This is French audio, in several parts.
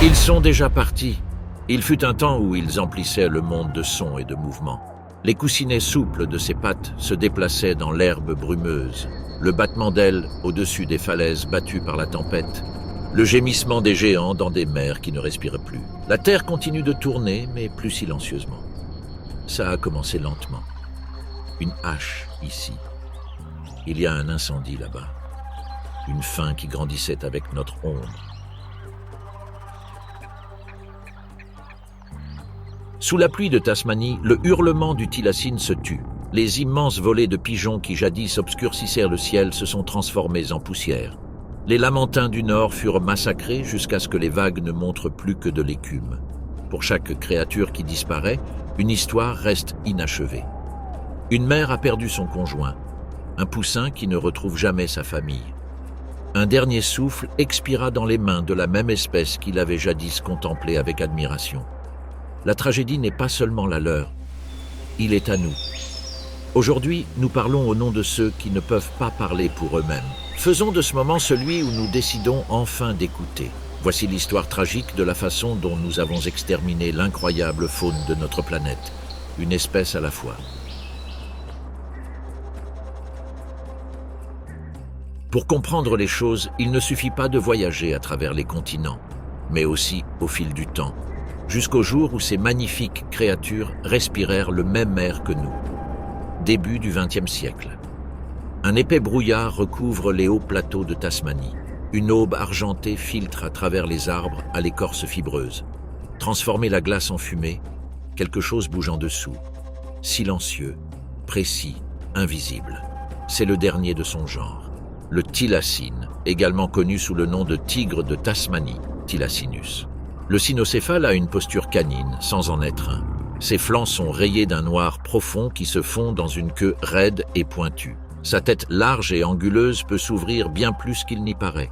Ils sont déjà partis. Il fut un temps où ils emplissaient le monde de sons et de mouvements. Les coussinets souples de ses pattes se déplaçaient dans l'herbe brumeuse, le battement d'ailes au-dessus des falaises battues par la tempête, le gémissement des géants dans des mers qui ne respirent plus. La terre continue de tourner, mais plus silencieusement. Ça a commencé lentement. Une hache ici. Il y a un incendie là-bas. Une faim qui grandissait avec notre ombre. Sous la pluie de Tasmanie, le hurlement du thylacine se tut. Les immenses volées de pigeons qui jadis obscurcissaient le ciel se sont transformés en poussière. Les lamantins du Nord furent massacrés jusqu'à ce que les vagues ne montrent plus que de l'écume. Pour chaque créature qui disparaît, une histoire reste inachevée. Une mère a perdu son conjoint, un poussin qui ne retrouve jamais sa famille. Un dernier souffle expira dans les mains de la même espèce qu'il avait jadis contemplée avec admiration. La tragédie n'est pas seulement la leur, il est à nous. Aujourd'hui, nous parlons au nom de ceux qui ne peuvent pas parler pour eux-mêmes. Faisons de ce moment celui où nous décidons enfin d'écouter. Voici l'histoire tragique de la façon dont nous avons exterminé l'incroyable faune de notre planète, une espèce à la fois. Pour comprendre les choses, il ne suffit pas de voyager à travers les continents, mais aussi au fil du temps, jusqu'au jour où ces magnifiques créatures respirèrent le même air que nous. Début du XXe siècle. Un épais brouillard recouvre les hauts plateaux de Tasmanie. Une aube argentée filtre à travers les arbres à l'écorce fibreuse. Transformer la glace en fumée, quelque chose bouge en dessous. Silencieux, précis, invisible. C'est le dernier de son genre. Le thylacine, également connu sous le nom de tigre de Tasmanie, Thylacinus. Le cynocéphale a une posture canine, sans en être un. Ses flancs sont rayés d'un noir profond qui se fond dans une queue raide et pointue. Sa tête large et anguleuse peut s'ouvrir bien plus qu'il n'y paraît.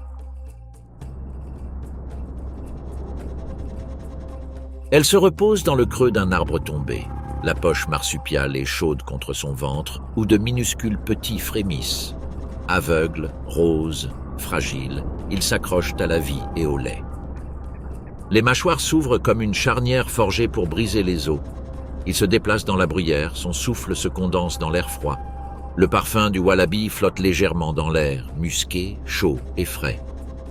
Elle se repose dans le creux d'un arbre tombé. La poche marsupiale est chaude contre son ventre, où de minuscules petits frémissent. Aveugles, roses, fragiles, ils s'accrochent à la vie et au lait. Les mâchoires s'ouvrent comme une charnière forgée pour briser les os. Il se déplace dans la bruyère, son souffle se condense dans l'air froid. Le parfum du wallaby flotte légèrement dans l'air, musqué, chaud et frais.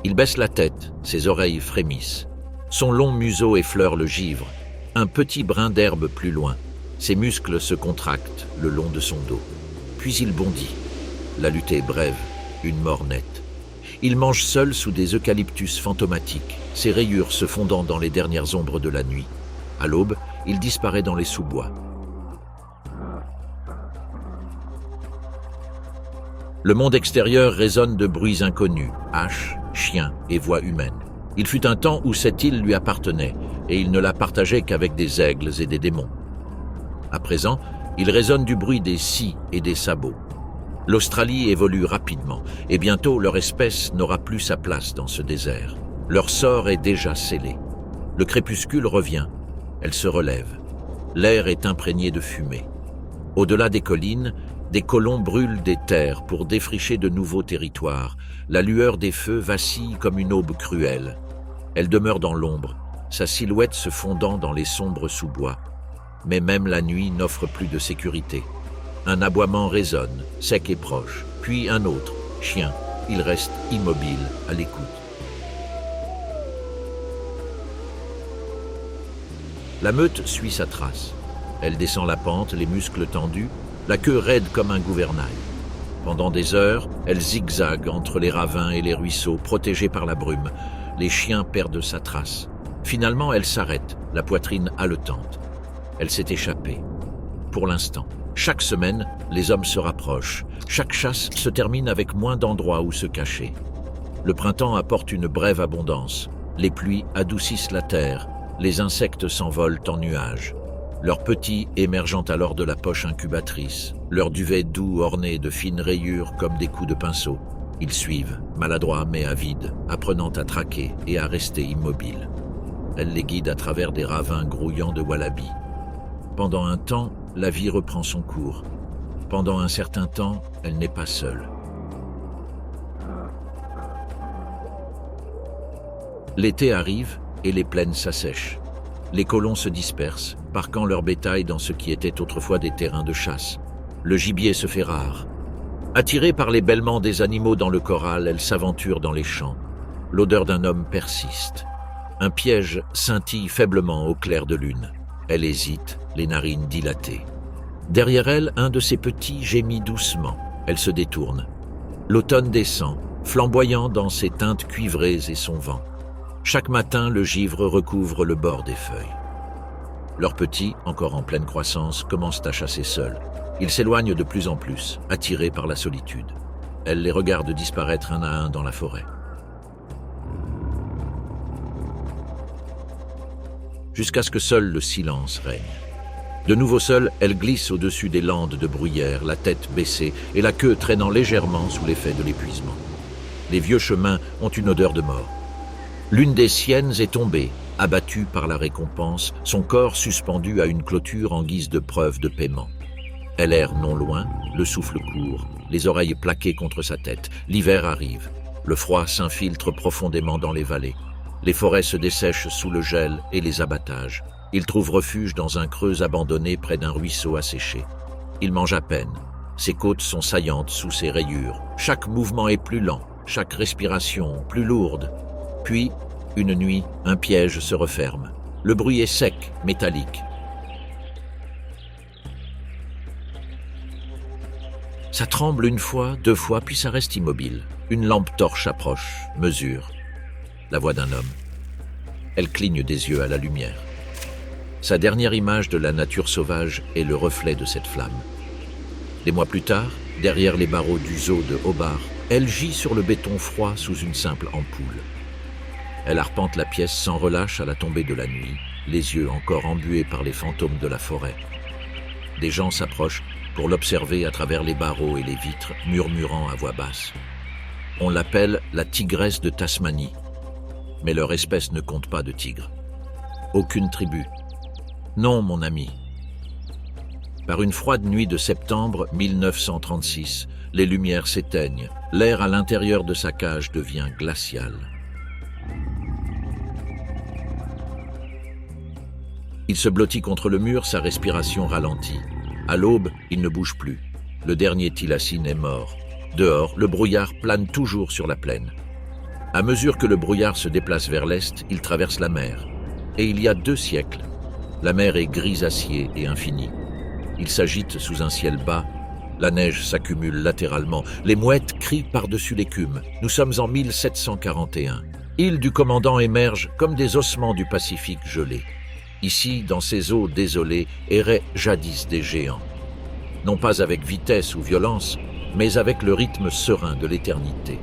Il baisse la tête, ses oreilles frémissent. Son long museau effleure le givre. Un petit brin d'herbe plus loin. Ses muscles se contractent le long de son dos. Puis il bondit. La lutte est brève, une mort nette. Il mange seul sous des eucalyptus fantomatiques, ses rayures se fondant dans les dernières ombres de la nuit. À l'aube, il disparaît dans les sous-bois. Le monde extérieur résonne de bruits inconnus, haches, chiens et voix humaines. Il fut un temps où cette île lui appartenait, et il ne la partageait qu'avec des aigles et des démons. À présent, il résonne du bruit des scies et des sabots. L'Australie évolue rapidement, et bientôt leur espèce n'aura plus sa place dans ce désert. Leur sort est déjà scellé. Le crépuscule revient, elle se relève. L'air est imprégné de fumée. Au-delà des collines, des colons brûlent des terres pour défricher de nouveaux territoires. La lueur des feux vacille comme une aube cruelle. Elle demeure dans l'ombre, sa silhouette se fondant dans les sombres sous-bois. Mais même la nuit n'offre plus de sécurité. Un aboiement résonne, sec et proche, puis un autre, chien. Il reste immobile, à l'écoute. La meute suit sa trace. Elle descend la pente, les muscles tendus, la queue raide comme un gouvernail. Pendant des heures, elle zigzague entre les ravins et les ruisseaux, protégée par la brume. Les chiens perdent sa trace. Finalement, elle s'arrête, la poitrine haletante. Elle s'est échappée. Pour l'instant. Chaque semaine, les hommes se rapprochent. Chaque chasse se termine avec moins d'endroits où se cacher. Le printemps apporte une brève abondance. Les pluies adoucissent la terre. Les insectes s'envolent en nuages. Leurs petits émergeant alors de la poche incubatrice. Leur duvet doux orné de fines rayures comme des coups de pinceau. Ils suivent, maladroits mais avides, apprenant à traquer et à rester immobiles. Elle les guide à travers des ravins grouillants de wallabies. Pendant un temps, la vie reprend son cours. Pendant un certain temps, elle n'est pas seule. L'été arrive et les plaines s'assèchent. Les colons se dispersent, parquant leur bétail dans ce qui était autrefois des terrains de chasse. Le gibier se fait rare. Attirée par les bêlements des animaux dans le corral, elle s'aventure dans les champs. L'odeur d'un homme persiste. Un piège scintille faiblement au clair de lune. Elle hésite, les narines dilatées. Derrière elle, un de ses petits gémit doucement. Elle se détourne. L'automne descend, flamboyant dans ses teintes cuivrées et son vent. Chaque matin, le givre recouvre le bord des feuilles. Leurs petits, encore en pleine croissance, commencent à chasser seuls. Ils s'éloignent de plus en plus, attirés par la solitude. Elle les regarde disparaître un à un dans la forêt. Jusqu'à ce que seul le silence règne. De nouveau seule, elle glisse au-dessus des landes de bruyère, la tête baissée et la queue traînant légèrement sous l'effet de l'épuisement. Les vieux chemins ont une odeur de mort. L'une des siennes est tombée, abattue par la récompense, son corps suspendu à une clôture en guise de preuve de paiement. Elle erre non loin, le souffle court, les oreilles plaquées contre sa tête. L'hiver arrive, le froid s'infiltre profondément dans les vallées. Les forêts se dessèchent sous le gel et les abattages. Il trouve refuge dans un creux abandonné près d'un ruisseau asséché. Il mange à peine. Ses côtes sont saillantes sous ses rayures. Chaque mouvement est plus lent, chaque respiration plus lourde. Puis, une nuit, un piège se referme. Le bruit est sec, métallique. Ça tremble une fois, deux fois, puis ça reste immobile. Une lampe torche approche, mesure. La voix d'un homme. Elle cligne des yeux à la lumière. Sa dernière image de la nature sauvage est le reflet de cette flamme. Des mois plus tard, derrière les barreaux du zoo de Hobart, elle gît sur le béton froid sous une simple ampoule. Elle arpente la pièce sans relâche à la tombée de la nuit, les yeux encore embués par les fantômes de la forêt. Des gens s'approchent pour l'observer à travers les barreaux et les vitres, murmurant à voix basse. On l'appelle la tigresse de Tasmanie, mais leur espèce ne compte pas de tigres. Aucune tribu. Non, mon ami. Par une froide nuit de septembre 1936, les lumières s'éteignent. L'air à l'intérieur de sa cage devient glacial. Il se blottit contre le mur, sa respiration ralentit. À l'aube, il ne bouge plus. Le dernier thylacine est mort. Dehors, le brouillard plane toujours sur la plaine. À mesure que le brouillard se déplace vers l'est, il traverse la mer. Et il y a 2 siècles, la mer est grise-acier et infinie. Il s'agite sous un ciel bas, la neige s'accumule latéralement, les mouettes crient par-dessus l'écume. Nous sommes en 1741. Île du Commandant émerge comme des ossements du Pacifique gelés. Ici, dans ces eaux désolées, erraient jadis des géants. Non pas avec vitesse ou violence, mais avec le rythme serein de l'éternité.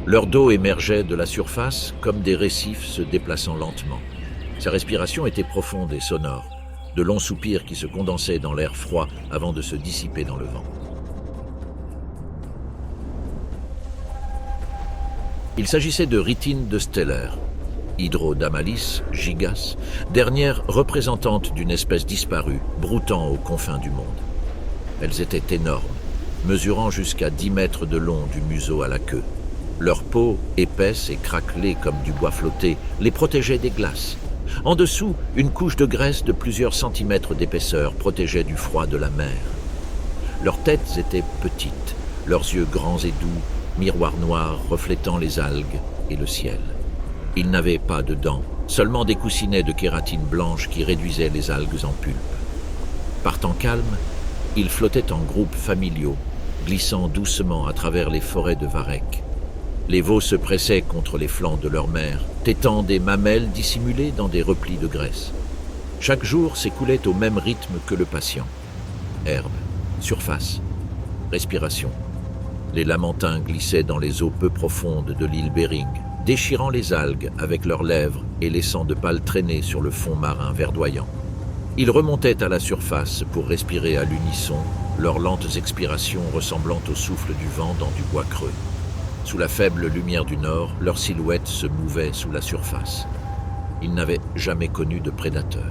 Leur dos émergeait de la surface comme des récifs se déplaçant lentement. Sa respiration était profonde et sonore, de longs soupirs qui se condensaient dans l'air froid avant de se dissiper dans le vent. Il s'agissait de Rytine de Steller, Hydrodamalis gigas, dernière représentante d'une espèce disparue, broutant aux confins du monde. Elles étaient énormes, mesurant jusqu'à 10 mètres de long du museau à la queue. Leur peau, épaisse et craquelée comme du bois flotté, les protégeait des glaces. En dessous, une couche de graisse de plusieurs centimètres d'épaisseur protégeait du froid de la mer. Leurs têtes étaient petites, leurs yeux grands et doux, miroirs noirs reflétant les algues et le ciel. Ils n'avaient pas de dents, seulement des coussinets de kératine blanche qui réduisaient les algues en pulpe. Par temps calme, ils flottaient en groupes familiaux, glissant doucement à travers les forêts de varech. Les veaux se pressaient contre les flancs de leur mère, tétant des mamelles dissimulées dans des replis de graisse. Chaque jour s'écoulait au même rythme que le patient. Herbe, surface, respiration. Les lamentins glissaient dans les eaux peu profondes de l'île Bering, déchirant les algues avec leurs lèvres et laissant de pâles traînées sur le fond marin verdoyant. Ils remontaient à la surface pour respirer à l'unisson, leurs lentes expirations ressemblant au souffle du vent dans du bois creux. Sous la faible lumière du nord, leurs silhouettes se mouvaient sous la surface. Ils n'avaient jamais connu de prédateurs.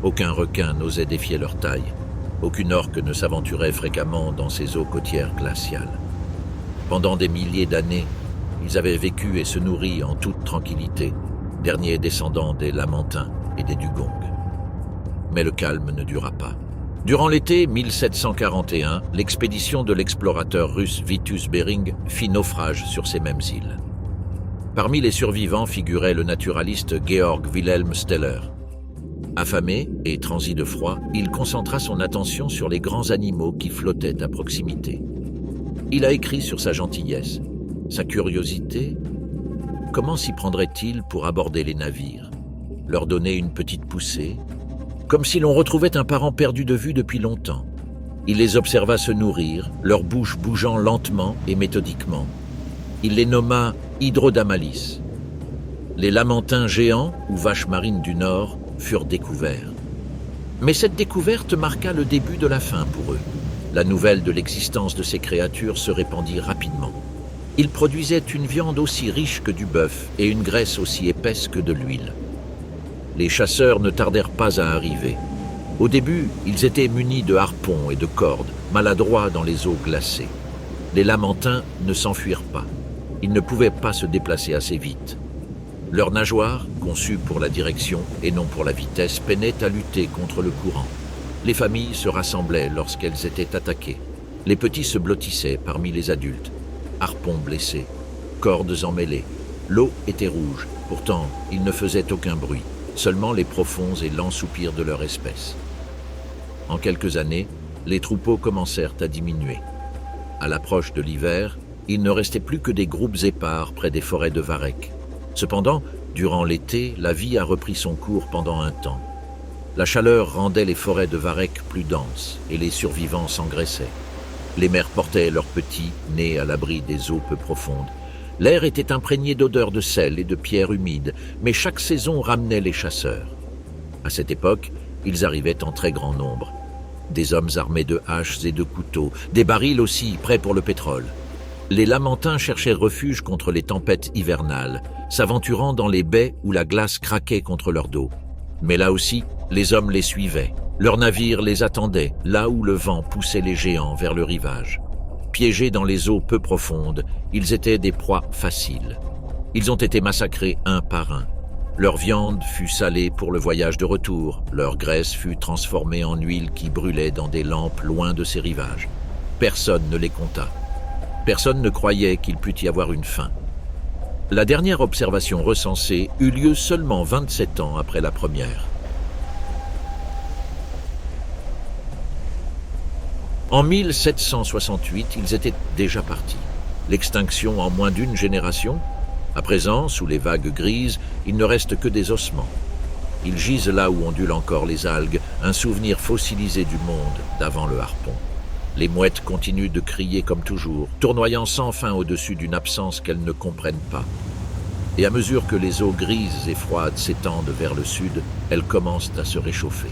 Aucun requin n'osait défier leur taille. Aucune orque ne s'aventurait fréquemment dans ces eaux côtières glaciales. Pendant des milliers d'années, ils avaient vécu et se nourri en toute tranquillité, dernier descendant des Lamentins et des Dugong. Mais le calme ne dura pas. Durant l'été 1741, l'expédition de l'explorateur russe Vitus Bering fit naufrage sur ces mêmes îles. Parmi les survivants figurait le naturaliste Georg Wilhelm Steller. Affamé et transi de froid, il concentra son attention sur les grands animaux qui flottaient à proximité. Il a écrit sur sa gentillesse, sa curiosité. Comment s'y prendrait-il pour aborder les navires, leur donner une petite poussée, comme si l'on retrouvait un parent perdu de vue depuis longtemps. Il les observa se nourrir, leur bouche bougeant lentement et méthodiquement. Il les nomma Hydrodamalis. Les lamentins géants, ou vaches marines du Nord, furent découverts. Mais cette découverte marqua le début de la fin pour eux. La nouvelle de l'existence de ces créatures se répandit rapidement. Ils produisaient une viande aussi riche que du bœuf et une graisse aussi épaisse que de l'huile. Les chasseurs ne tardèrent pas à arriver. Au début, ils étaient munis de harpons et de cordes, maladroits dans les eaux glacées. Les lamentins ne s'enfuirent pas. Ils ne pouvaient pas se déplacer assez vite. Leurs nageoires, conçues pour la direction et non pour la vitesse, peinaient à lutter contre le courant. Les familles se rassemblaient lorsqu'elles étaient attaquées. Les petits se blottissaient parmi les adultes. Harpons blessés, cordes emmêlées. L'eau était rouge, pourtant ils ne faisaient aucun bruit, seulement les profonds et lents soupirs de leur espèce. En quelques années, les troupeaux commencèrent à diminuer. À l'approche de l'hiver, il ne restait plus que des groupes épars près des forêts de varech. Cependant, durant l'été, la vie a repris son cours pendant un temps. La chaleur rendait les forêts de varech plus denses et les survivants s'engraissaient. Les mères portaient leurs petits, nés à l'abri des eaux peu profondes. L'air était imprégné d'odeurs de sel et de pierres humides, mais chaque saison ramenait les chasseurs. À cette époque, ils arrivaient en très grand nombre. Des hommes armés de haches et de couteaux, des barils aussi, prêts pour le pétrole. Les lamentins cherchaient refuge contre les tempêtes hivernales, s'aventurant dans les baies où la glace craquait contre leur dos. Mais là aussi, les hommes les suivaient. Leurs navires les attendaient, là où le vent poussait les géants vers le rivage. Piégés dans les eaux peu profondes, ils étaient des proies faciles. Ils ont été massacrés un par un. Leur viande fut salée pour le voyage de retour, leur graisse fut transformée en huile qui brûlait dans des lampes loin de ces rivages. Personne ne les compta. Personne ne croyait qu'il pût y avoir une fin. La dernière observation recensée eut lieu seulement 27 ans après la première. En 1768, ils étaient déjà partis. L'extinction en moins d'une génération. À présent, sous les vagues grises, il ne reste que des ossements. Ils gisent là où ondulent encore les algues, un souvenir fossilisé du monde d'avant le harpon. Les mouettes continuent de crier comme toujours, tournoyant sans fin au-dessus d'une absence qu'elles ne comprennent pas. Et à mesure que les eaux grises et froides s'étendent vers le sud, elles commencent à se réchauffer.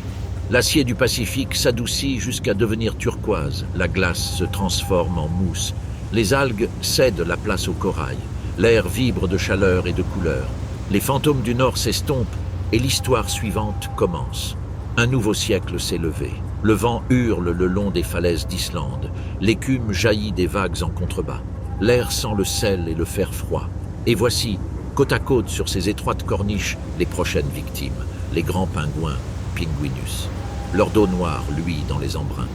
L'acier du Pacifique s'adoucit jusqu'à devenir turquoise, la glace se transforme en mousse, les algues cèdent la place au corail, l'air vibre de chaleur et de couleur, les fantômes du Nord s'estompent et l'histoire suivante commence. Un nouveau siècle s'est levé, le vent hurle le long des falaises d'Islande, l'écume jaillit des vagues en contrebas, l'air sent le sel et le fer froid, et voici, côte à côte sur ces étroites corniches, les prochaines victimes, les grands pingouins, Pinguinus. Leur dos noir luit dans les embruns.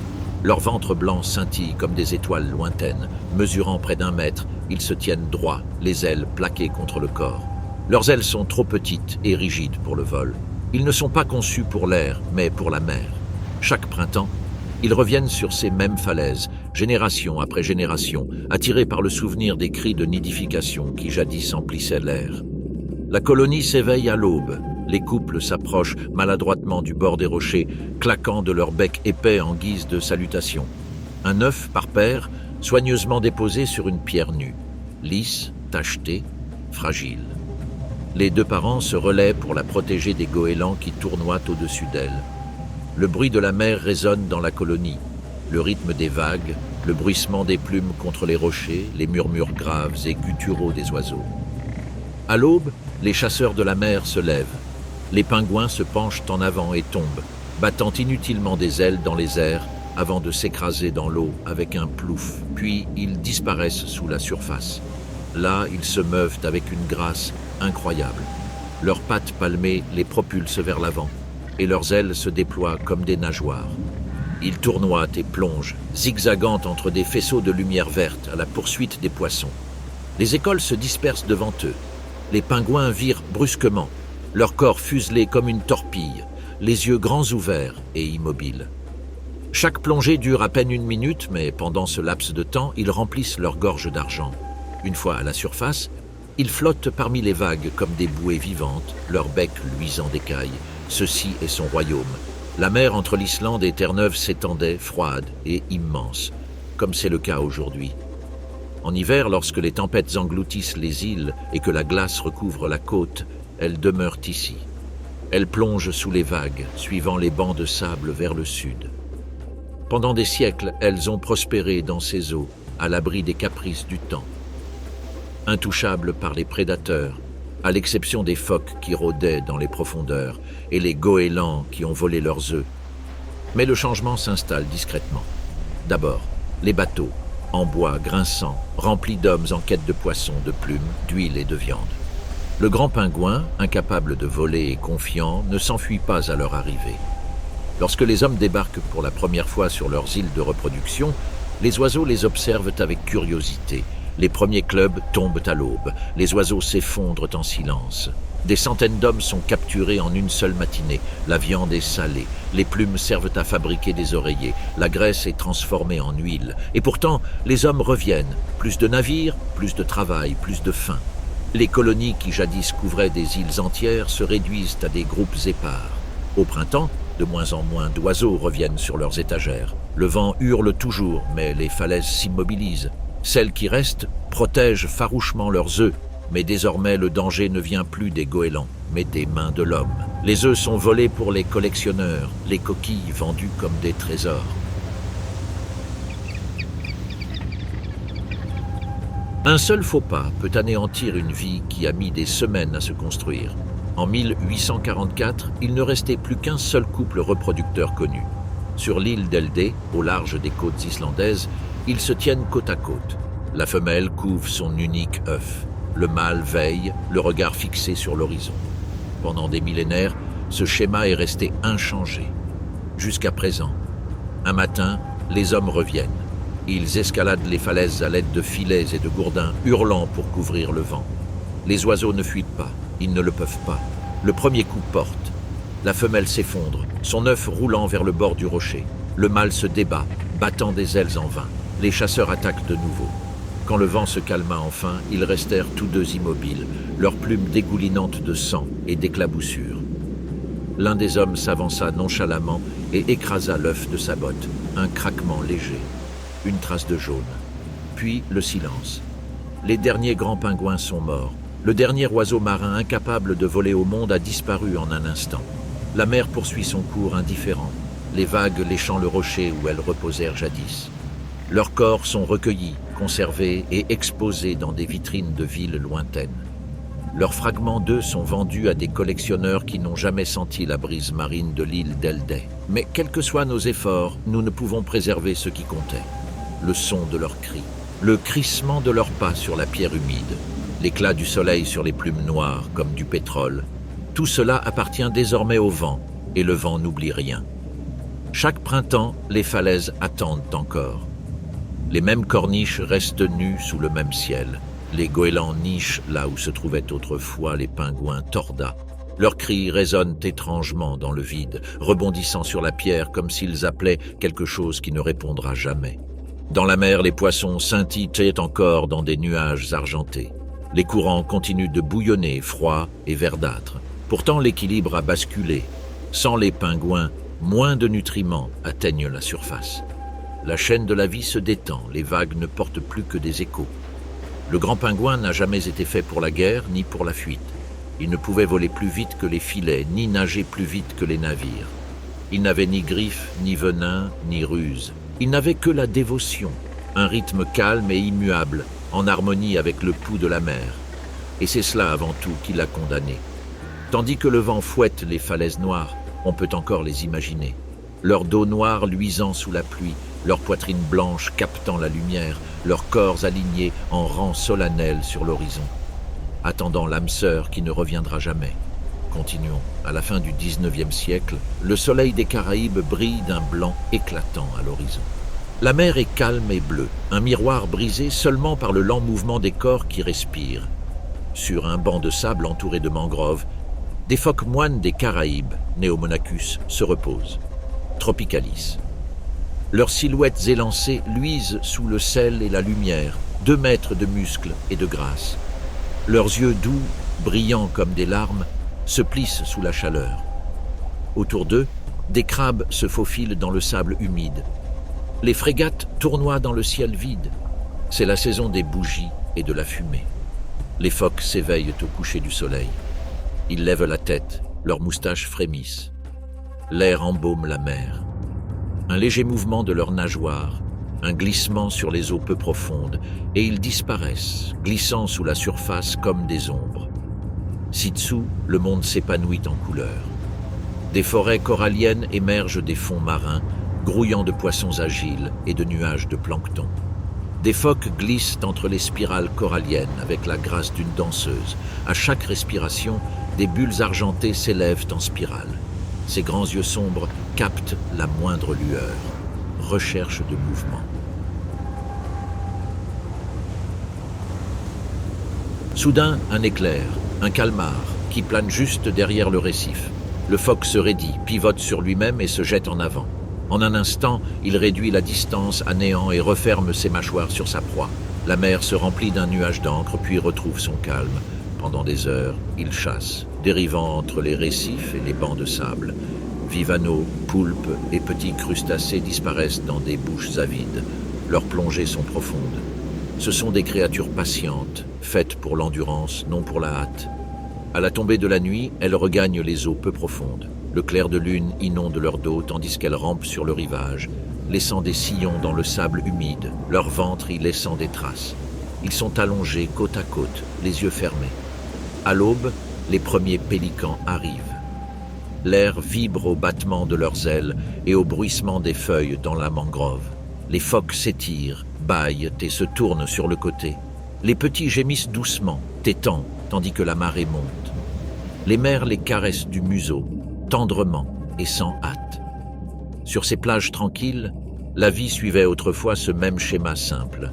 Leur ventre blanc scintille comme des étoiles lointaines. Mesurant près d'1 mètre, ils se tiennent droits, les ailes plaquées contre le corps. Leurs ailes sont trop petites et rigides pour le vol. Ils ne sont pas conçus pour l'air, mais pour la mer. Chaque printemps, ils reviennent sur ces mêmes falaises, génération après génération, attirés par le souvenir des cris de nidification qui jadis emplissaient l'air. La colonie s'éveille à l'aube. Les couples s'approchent maladroitement du bord des rochers, claquant de leurs becs épais en guise de salutation. Un œuf par paire, soigneusement déposé sur une pierre nue, lisse, tachetée, fragile. Les 2 parents se relaient pour la protéger des goélands qui tournoient au-dessus d'elle. Le bruit de la mer résonne dans la colonie, le rythme des vagues, le bruissement des plumes contre les rochers, les murmures graves et gutturaux des oiseaux. À l'aube, les chasseurs de la mer se lèvent. Les pingouins se penchent en avant et tombent, battant inutilement des ailes dans les airs avant de s'écraser dans l'eau avec un plouf, puis ils disparaissent sous la surface. Là, ils se meuvent avec une grâce incroyable. Leurs pattes palmées les propulsent vers l'avant, et leurs ailes se déploient comme des nageoires. Ils tournoient et plongent, zigzagant entre des faisceaux de lumière verte à la poursuite des poissons. Les écoles se dispersent devant eux. Les pingouins virent brusquement, leur corps fuselé comme une torpille, les yeux grands ouverts et immobiles. Chaque plongée dure à peine 1 minute, mais pendant ce laps de temps, ils remplissent leur gorge d'argent. Une fois à la surface, ils flottent parmi les vagues comme des bouées vivantes, leur bec luisant d'écailles. Ceci est son royaume. La mer entre l'Islande et Terre-Neuve s'étendait, froide et immense, comme c'est le cas aujourd'hui. En hiver, lorsque les tempêtes engloutissent les îles et que la glace recouvre la côte, elles demeurent ici. Elles plongent sous les vagues, suivant les bancs de sable vers le sud. Pendant des siècles, elles ont prospéré dans ces eaux, à l'abri des caprices du temps. Intouchables par les prédateurs, à l'exception des phoques qui rôdaient dans les profondeurs et les goélands qui ont volé leurs œufs. Mais le changement s'installe discrètement. D'abord, les bateaux, en bois grinçant, remplis d'hommes en quête de poissons, de plumes, d'huile et de viande. Le grand pingouin, incapable de voler et confiant, ne s'enfuit pas à leur arrivée. Lorsque les hommes débarquent pour la première fois sur leurs îles de reproduction, les oiseaux les observent avec curiosité. Les premiers clubs tombent à l'aube, les oiseaux s'effondrent en silence. Des centaines d'hommes sont capturés en une seule matinée, la viande est salée, les plumes servent à fabriquer des oreillers, la graisse est transformée en huile. Et pourtant, les hommes reviennent, plus de navires, plus de travail, plus de faim. Les colonies qui jadis couvraient des îles entières se réduisent à des groupes épars. Au printemps, de moins en moins d'oiseaux reviennent sur leurs étagères. Le vent hurle toujours, mais les falaises s'immobilisent. Celles qui restent protègent farouchement leurs œufs, mais désormais le danger ne vient plus des goélands, mais des mains de l'homme. Les œufs sont volés pour les collectionneurs, les coquilles vendues comme des trésors. Un seul faux pas peut anéantir une vie qui a mis des semaines à se construire. En 1844, il ne restait plus qu'un seul couple reproducteur connu. Sur l'île d'Eldey, au large des côtes islandaises, ils se tiennent côte à côte. La femelle couve son unique œuf. Le mâle veille, le regard fixé sur l'horizon. Pendant des millénaires, ce schéma est resté inchangé. Jusqu'à présent. Un matin, les hommes reviennent. Ils escaladent les falaises à l'aide de filets et de gourdins, hurlant pour couvrir le vent. Les oiseaux ne fuient pas, ils ne le peuvent pas. Le premier coup porte. La femelle s'effondre, son œuf roulant vers le bord du rocher. Le mâle se débat, battant des ailes en vain. Les chasseurs attaquent de nouveau. Quand le vent se calma enfin, ils restèrent tous deux immobiles, leurs plumes dégoulinantes de sang et d'éclaboussures. L'un des hommes s'avança nonchalamment et écrasa l'œuf de sa botte, un craquement léger, une trace de jaune. Puis le silence. Les derniers grands pingouins sont morts. Le dernier oiseau marin incapable de voler au monde a disparu en un instant. La mer poursuit son cours indifférent, les vagues léchant le rocher où elles reposèrent jadis. Leurs corps sont recueillis, conservés et exposés dans des vitrines de villes lointaines. Leurs fragments d'œufs sont vendus à des collectionneurs qui n'ont jamais senti la brise marine de l'île d'Eldey. Mais quels que soient nos efforts, nous ne pouvons préserver ce qui comptait. Le son de leurs cris, le crissement de leurs pas sur la pierre humide, l'éclat du soleil sur les plumes noires comme du pétrole. Tout cela appartient désormais au vent, et le vent n'oublie rien. Chaque printemps, les falaises attendent encore. Les mêmes corniches restent nues sous le même ciel. Les goélands nichent là où se trouvaient autrefois les pingouins tordas. Leurs cris résonnent étrangement dans le vide, rebondissant sur la pierre comme s'ils appelaient quelque chose qui ne répondra jamais. Dans la mer, les poissons scintillent encore dans des nuages argentés. Les courants continuent de bouillonner, froids et verdâtres. Pourtant, l'équilibre a basculé. Sans les pingouins, moins de nutriments atteignent la surface. La chaîne de la vie se détend, les vagues ne portent plus que des échos. Le grand pingouin n'a jamais été fait pour la guerre ni pour la fuite. Il ne pouvait voler plus vite que les filets, ni nager plus vite que les navires. Il n'avait ni griffes, ni venin, ni ruse. Il n'avait que la dévotion, un rythme calme et immuable, en harmonie avec le pouls de la mer. Et c'est cela avant tout qui l'a condamné. Tandis que le vent fouette les falaises noires, on peut encore les imaginer. Leur dos noir luisant sous la pluie, leur poitrine blanche captant la lumière, leurs corps alignés en rang solennel sur l'horizon. attendant l'âme sœur qui ne reviendra jamais. Continuons. À la fin du XIXe siècle, le soleil des Caraïbes brille d'un blanc éclatant à l'horizon. La mer est calme et bleue, un miroir brisé seulement par le lent mouvement des corps qui respirent. Sur un banc de sable entouré de mangroves, des phoques moines des Caraïbes, Neomonachus, se reposent. Tropicalis. Leurs silhouettes élancées luisent sous le sel et la lumière, 2 mètres de muscles et de grâce. Leurs yeux doux, brillants comme des larmes, se plissent sous la chaleur. Autour d'eux, des crabes se faufilent dans le sable humide. Les frégates tournoient dans le ciel vide. C'est la saison des bougies et de la fumée. Les phoques s'éveillent au coucher du soleil. Ils lèvent la tête, leurs moustaches frémissent. L'air embaume la mer. Un léger mouvement de leurs nageoires, un glissement sur les eaux peu profondes, et ils disparaissent, glissant sous la surface comme des ombres. Ci-dessous, le monde s'épanouit en couleurs. Des forêts coralliennes émergent des fonds marins, grouillant de poissons agiles et de nuages de plancton. Des phoques glissent entre les spirales coralliennes avec la grâce d'une danseuse. À chaque respiration, des bulles argentées s'élèvent en spirale. Ses grands yeux sombres captent la moindre lueur. Recherche de mouvement. Soudain, un éclair, un calmar, qui plane juste derrière le récif. Le phoque se raidit, pivote sur lui-même et se jette en avant. En un instant, il réduit la distance à néant et referme ses mâchoires sur sa proie. La mer se remplit d'un nuage d'encre, puis retrouve son calme. Pendant des heures, il chasse, dérivant entre les récifs et les bancs de sable. Vivaneaux, poulpes et petits crustacés disparaissent dans des bouches avides. Leurs plongées sont profondes. Ce sont des créatures patientes, faites pour l'endurance, non pour la hâte. À la tombée de la nuit, elles regagnent les eaux peu profondes. Le clair de lune inonde leur dos tandis qu'elles rampent sur le rivage, laissant des sillons dans le sable humide, leur ventre y laissant des traces. Ils sont allongés côte à côte, les yeux fermés. À l'aube, les premiers pélicans arrivent. L'air vibre au battement de leurs ailes et au bruissement des feuilles dans la mangrove. Les phoques s'étirent, bâillent et se tournent sur le côté. Les petits gémissent doucement, tétants, tandis que la marée monte. Les mères les caressent du museau, tendrement et sans hâte. Sur ces plages tranquilles, la vie suivait autrefois ce même schéma simple.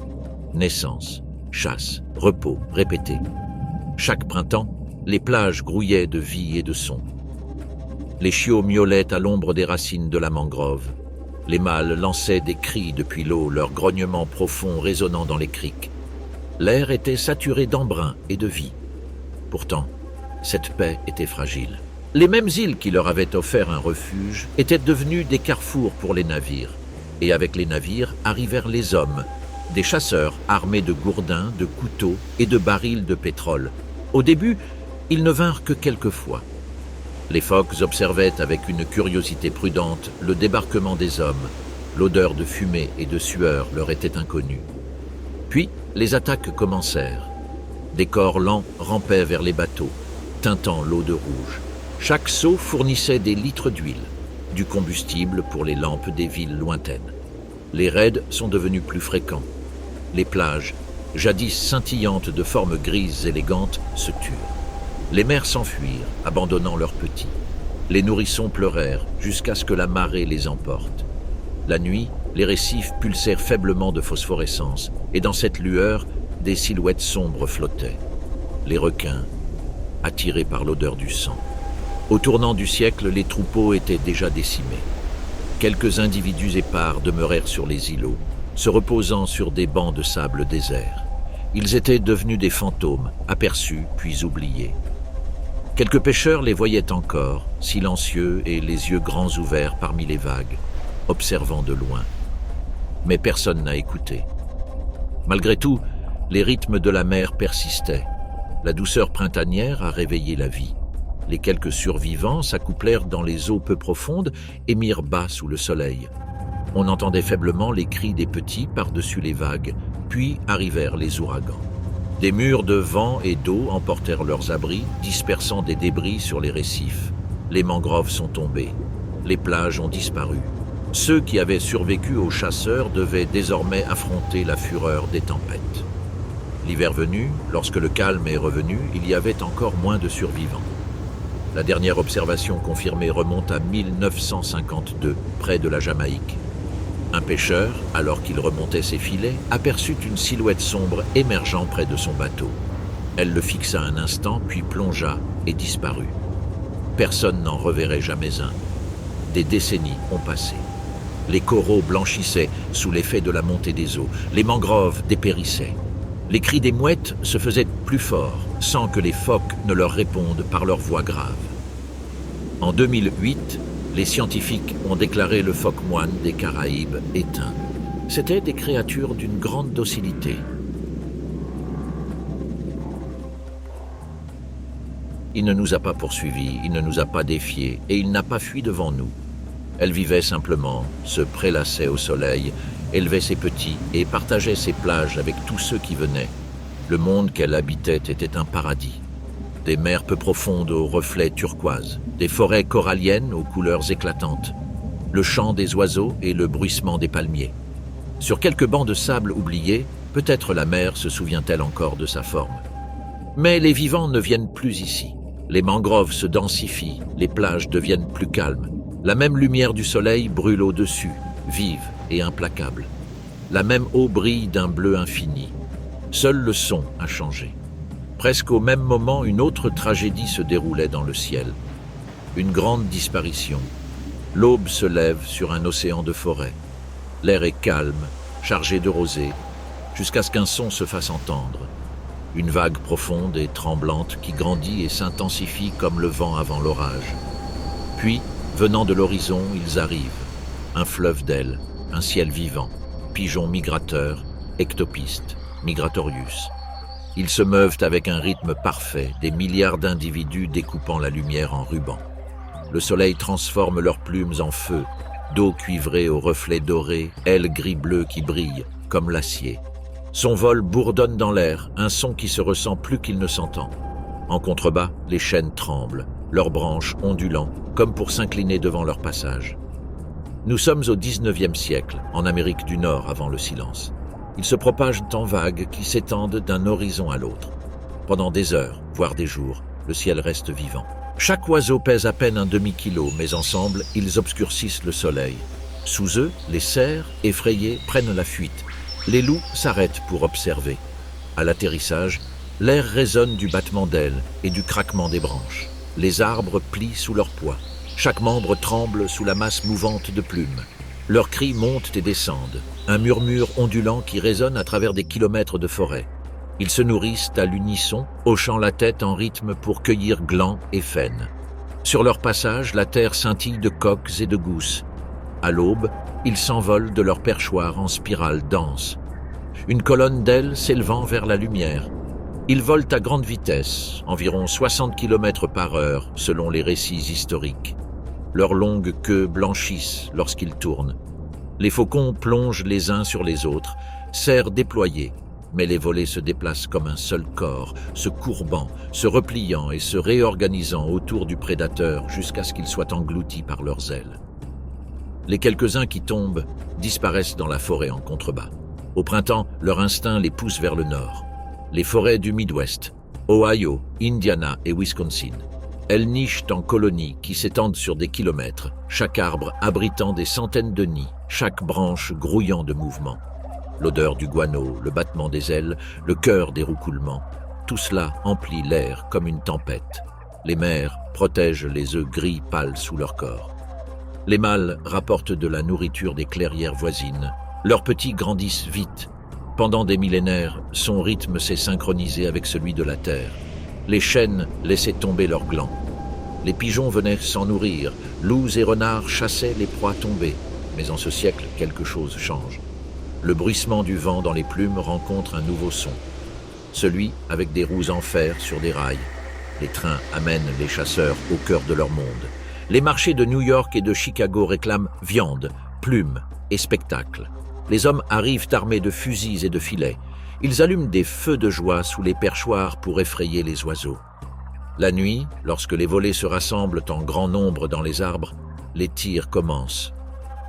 Naissance, chasse, repos, répété. Chaque printemps, les plages grouillaient de vie et de son. Les chiots miaulaient à l'ombre des racines de la mangrove. Les mâles lançaient des cris depuis l'eau, leurs grognements profonds résonnant dans les criques. L'air était saturé d'embrun et de vie. Pourtant, cette paix était fragile. Les mêmes îles qui leur avaient offert un refuge étaient devenues des carrefours pour les navires. Et avec les navires arrivèrent les hommes, des chasseurs armés de gourdins, de couteaux et de barils de pétrole. Au début, ils ne vinrent que quelques fois. Les phoques observaient avec une curiosité prudente le débarquement des hommes. L'odeur de fumée et de sueur leur était inconnue. Puis, les attaques commencèrent. Des corps lents rampaient vers les bateaux, teintant l'eau de rouge. Chaque seau fournissait des litres d'huile, du combustible pour les lampes des villes lointaines. Les raids sont devenus plus fréquents. Les plages, jadis scintillantes de formes grises élégantes, se turent. Les mères s'enfuirent, abandonnant leurs petits. Les nourrissons pleurèrent jusqu'à ce que la marée les emporte. La nuit, les récifs pulsèrent faiblement de phosphorescence, et dans cette lueur, des silhouettes sombres flottaient. Les requins, attirés par l'odeur du sang. Au tournant du siècle, les troupeaux étaient déjà décimés. Quelques individus épars demeurèrent sur les îlots, se reposant sur des bancs de sable désert. Ils étaient devenus des fantômes, aperçus puis oubliés. Quelques pêcheurs les voyaient encore, silencieux et les yeux grands ouverts parmi les vagues, observant de loin. Mais personne n'a écouté. Malgré tout, les rythmes de la mer persistaient. La douceur printanière a réveillé la vie. Les quelques survivants s'accouplèrent dans les eaux peu profondes et mirent bas sous le soleil. On entendait faiblement les cris des petits par-dessus les vagues, puis arrivèrent les ouragans. Des murs de vent et d'eau emportèrent leurs abris, dispersant des débris sur les récifs. Les mangroves sont tombées. Les plages ont disparu. Ceux qui avaient survécu aux chasseurs devaient désormais affronter la fureur des tempêtes. L'hiver venu, lorsque le calme est revenu, il y avait encore moins de survivants. La dernière observation confirmée remonte à 1952, près de la Jamaïque. Un pêcheur, alors qu'il remontait ses filets, aperçut une silhouette sombre émergeant près de son bateau. Elle le fixa un instant, puis plongea et disparut. Personne n'en reverrait jamais un. Des décennies ont passé. Les coraux blanchissaient sous l'effet de la montée des eaux. Les mangroves dépérissaient. Les cris des mouettes se faisaient plus forts, sans que les phoques ne leur répondent par leur voix grave. En 2008, les scientifiques ont déclaré le phoque moine des Caraïbes éteint. C'étaient des créatures d'une grande docilité. Il ne nous a pas poursuivis, il ne nous a pas défiés, et il n'a pas fui devant nous. Elle vivait simplement, se prélassait au soleil, élevait ses petits et partageait ses plages avec tous ceux qui venaient. Le monde qu'elle habitait était un paradis. Des mers peu profondes aux reflets turquoises, des forêts coralliennes aux couleurs éclatantes, le chant des oiseaux et le bruissement des palmiers. Sur quelques bancs de sable oubliés, peut-être la mer se souvient-elle encore de sa forme. Mais les vivants ne viennent plus ici. Les mangroves se densifient, les plages deviennent plus calmes. La même lumière du soleil brûle au-dessus, vive et implacable. La même eau brille d'un bleu infini. Seul le son a changé. Presque au même moment, une autre tragédie se déroulait dans le ciel. Une grande disparition. L'aube se lève sur un océan de forêt. L'air est calme, chargé de rosée, jusqu'à ce qu'un son se fasse entendre. Une vague profonde et tremblante qui grandit et s'intensifie comme le vent avant l'orage. Puis, venant de l'horizon, ils arrivent. Un fleuve d'ailes, un ciel vivant, pigeons migrateurs, ectopistes, migratorius. Ils se meuvent avec un rythme parfait, des milliards d'individus découpant la lumière en rubans. Le soleil transforme leurs plumes en feu, dos cuivré aux reflets dorés, ailes gris-bleu qui brillent, comme l'acier. Son vol bourdonne dans l'air, un son qui se ressent plus qu'il ne s'entend. En contrebas, les chênes tremblent, leurs branches ondulant, comme pour s'incliner devant leur passage. Nous sommes au XIXe siècle, en Amérique du Nord avant le silence. Ils se propagent en vagues qui s'étendent d'un horizon à l'autre. Pendant des heures, voire des jours, le ciel reste vivant. Chaque oiseau pèse à peine un demi-kilo, mais ensemble, ils obscurcissent le soleil. Sous eux, les cerfs, effrayés, prennent la fuite. Les loups s'arrêtent pour observer. À l'atterrissage, l'air résonne du battement d'ailes et du craquement des branches. Les arbres plient sous leur poids. Chaque membre tremble sous la masse mouvante de plumes. Leurs cris montent et descendent, un murmure ondulant qui résonne à travers des kilomètres de forêt. Ils se nourrissent à l'unisson, hochant la tête en rythme pour cueillir glands et faines. Sur leur passage, la terre scintille de coqs et de gousses. À l'aube, ils s'envolent de leur perchoir en spirale dense. Une colonne d'ailes s'élevant vers la lumière. Ils volent à grande vitesse, environ 60 km par heure selon les récits historiques. Leurs longues queues blanchissent lorsqu'ils tournent. Les faucons plongent les uns sur les autres, serres déployées, mais les volets se déplacent comme un seul corps, se courbant, se repliant et se réorganisant autour du prédateur jusqu'à ce qu'il soit englouti par leurs ailes. Les quelques-uns qui tombent disparaissent dans la forêt en contrebas. Au printemps, leur instinct les pousse vers le nord. Les forêts du Midwest, Ohio, Indiana et Wisconsin. Elles nichent en colonies qui s'étendent sur des kilomètres, chaque arbre abritant des centaines de nids, chaque branche grouillant de mouvement. L'odeur du guano, le battement des ailes, le chœur des roucoulements, tout cela emplit l'air comme une tempête. Les mères protègent les œufs gris pâles sous leur corps. Les mâles rapportent de la nourriture des clairières voisines. Leurs petits grandissent vite. Pendant des millénaires, son rythme s'est synchronisé avec celui de la terre. Les chênes laissaient tomber leurs glands. Les pigeons venaient s'en nourrir, loups et renards chassaient les proies tombées. Mais en ce siècle, quelque chose change. Le bruissement du vent dans les plumes rencontre un nouveau son. Celui avec des roues en fer sur des rails. Les trains amènent les chasseurs au cœur de leur monde. Les marchés de New York et de Chicago réclament viande, plumes et spectacle. Les hommes arrivent armés de fusils et de filets. Ils allument des feux de joie sous les perchoirs pour effrayer les oiseaux. La nuit, lorsque les volets se rassemblent en grand nombre dans les arbres, les tirs commencent.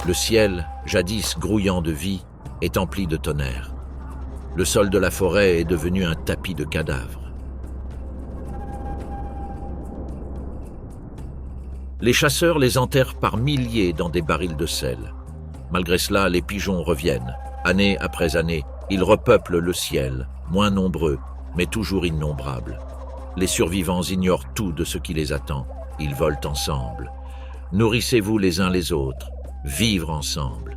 Le ciel, jadis grouillant de vie, est empli de tonnerre. Le sol de la forêt est devenu un tapis de cadavres. Les chasseurs les enterrent par milliers dans des barils de sel. Malgré cela, les pigeons reviennent. Année après année, ils repeuplent le ciel, moins nombreux, mais toujours innombrables. Les survivants ignorent tout de ce qui les attend. Ils volent ensemble. Nourrissez-vous les uns les autres. Vivre ensemble.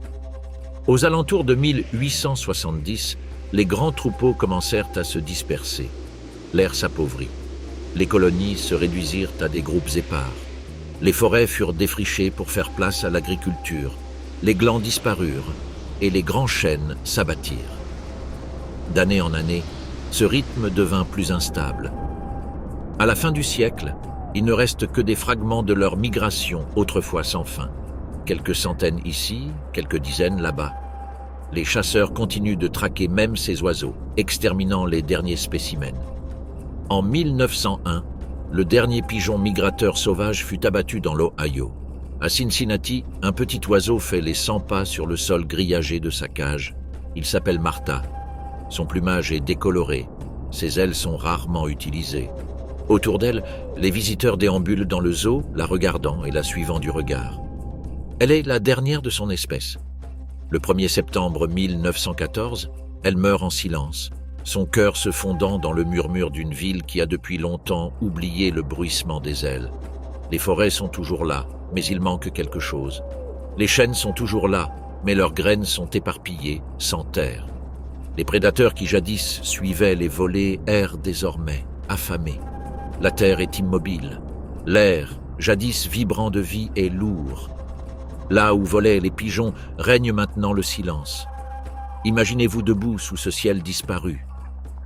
Aux alentours de 1870, les grands troupeaux commencèrent à se disperser. L'air s'appauvrit. Les colonies se réduisirent à des groupes épars. Les forêts furent défrichées pour faire place à l'agriculture. Les glands disparurent et les grands chênes s'abattirent. D'année en année, ce rythme devint plus instable. À la fin du siècle, il ne reste que des fragments de leur migration autrefois sans fin. Quelques centaines ici, quelques dizaines là-bas. Les chasseurs continuent de traquer même ces oiseaux, exterminant les derniers spécimens. En 1901, le dernier pigeon migrateur sauvage fut abattu dans l'Ohio. À Cincinnati, un petit oiseau fait les 100 pas sur le sol grillagé de sa cage. Il s'appelle Martha. Son plumage est décoloré. Ses ailes sont rarement utilisées. Autour d'elle, les visiteurs déambulent dans le zoo, la regardant et la suivant du regard. Elle est la dernière de son espèce. Le 1er septembre 1914, elle meurt en silence, son cœur se fondant dans le murmure d'une ville qui a depuis longtemps oublié le bruissement des ailes. Les forêts sont toujours là, mais il manque quelque chose. Les chênes sont toujours là, mais leurs graines sont éparpillées, sans terre. Les prédateurs qui jadis suivaient les volées errent désormais, affamés. La terre est immobile. L'air, jadis vibrant de vie, est lourd. Là où volaient les pigeons, règne maintenant le silence. Imaginez-vous debout sous ce ciel disparu.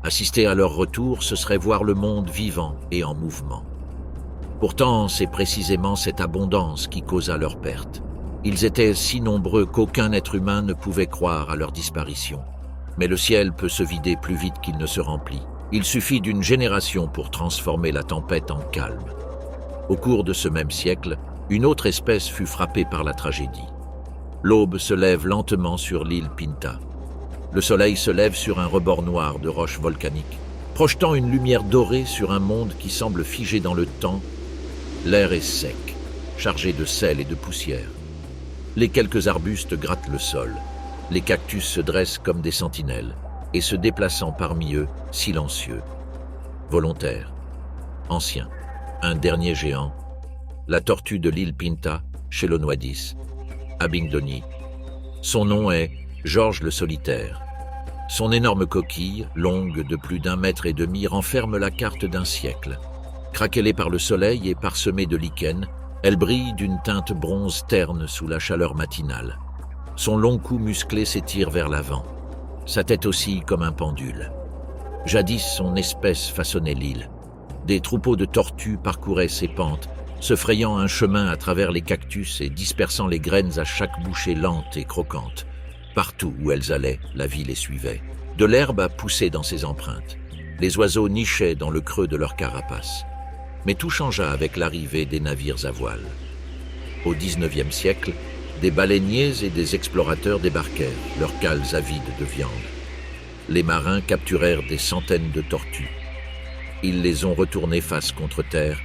Assister à leur retour, ce serait voir le monde vivant et en mouvement. Pourtant, c'est précisément cette abondance qui causa leur perte. Ils étaient si nombreux qu'aucun être humain ne pouvait croire à leur disparition. Mais le ciel peut se vider plus vite qu'il ne se remplit. Il suffit d'une génération pour transformer la tempête en calme. Au cours de ce même siècle, une autre espèce fut frappée par la tragédie. L'aube se lève lentement sur l'île Pinta. Le soleil se lève sur un rebord noir de roches volcaniques, projetant une lumière dorée sur un monde qui semble figé dans le temps. L'air est sec, chargé de sel et de poussière. Les quelques arbustes grattent le sol. Les cactus se dressent comme des sentinelles, et se déplaçant parmi eux, silencieux. Volontaire, ancien, un dernier géant, la tortue de l'île Pinta, Chelonoidis, Abingdoni. Son nom est Georges le Solitaire. Son énorme coquille, longue de plus d'1,5 mètre, renferme la carte d'un siècle. Craquelée par le soleil et parsemée de lichens, elle brille d'une teinte bronze terne sous la chaleur matinale. Son long cou musclé s'étire vers l'avant. Sa tête oscille comme un pendule. Jadis, son espèce façonnait l'île. Des troupeaux de tortues parcouraient ses pentes, se frayant un chemin à travers les cactus et dispersant les graines à chaque bouchée lente et croquante. Partout où elles allaient, la vie les suivait. De l'herbe a poussé dans ses empreintes. Les oiseaux nichaient dans le creux de leur carapace. Mais tout changea avec l'arrivée des navires à voile. Au XIXe siècle, des baleiniers et des explorateurs débarquèrent, leurs cales avides de viande. Les marins capturèrent des centaines de tortues. Ils les ont retournées face contre terre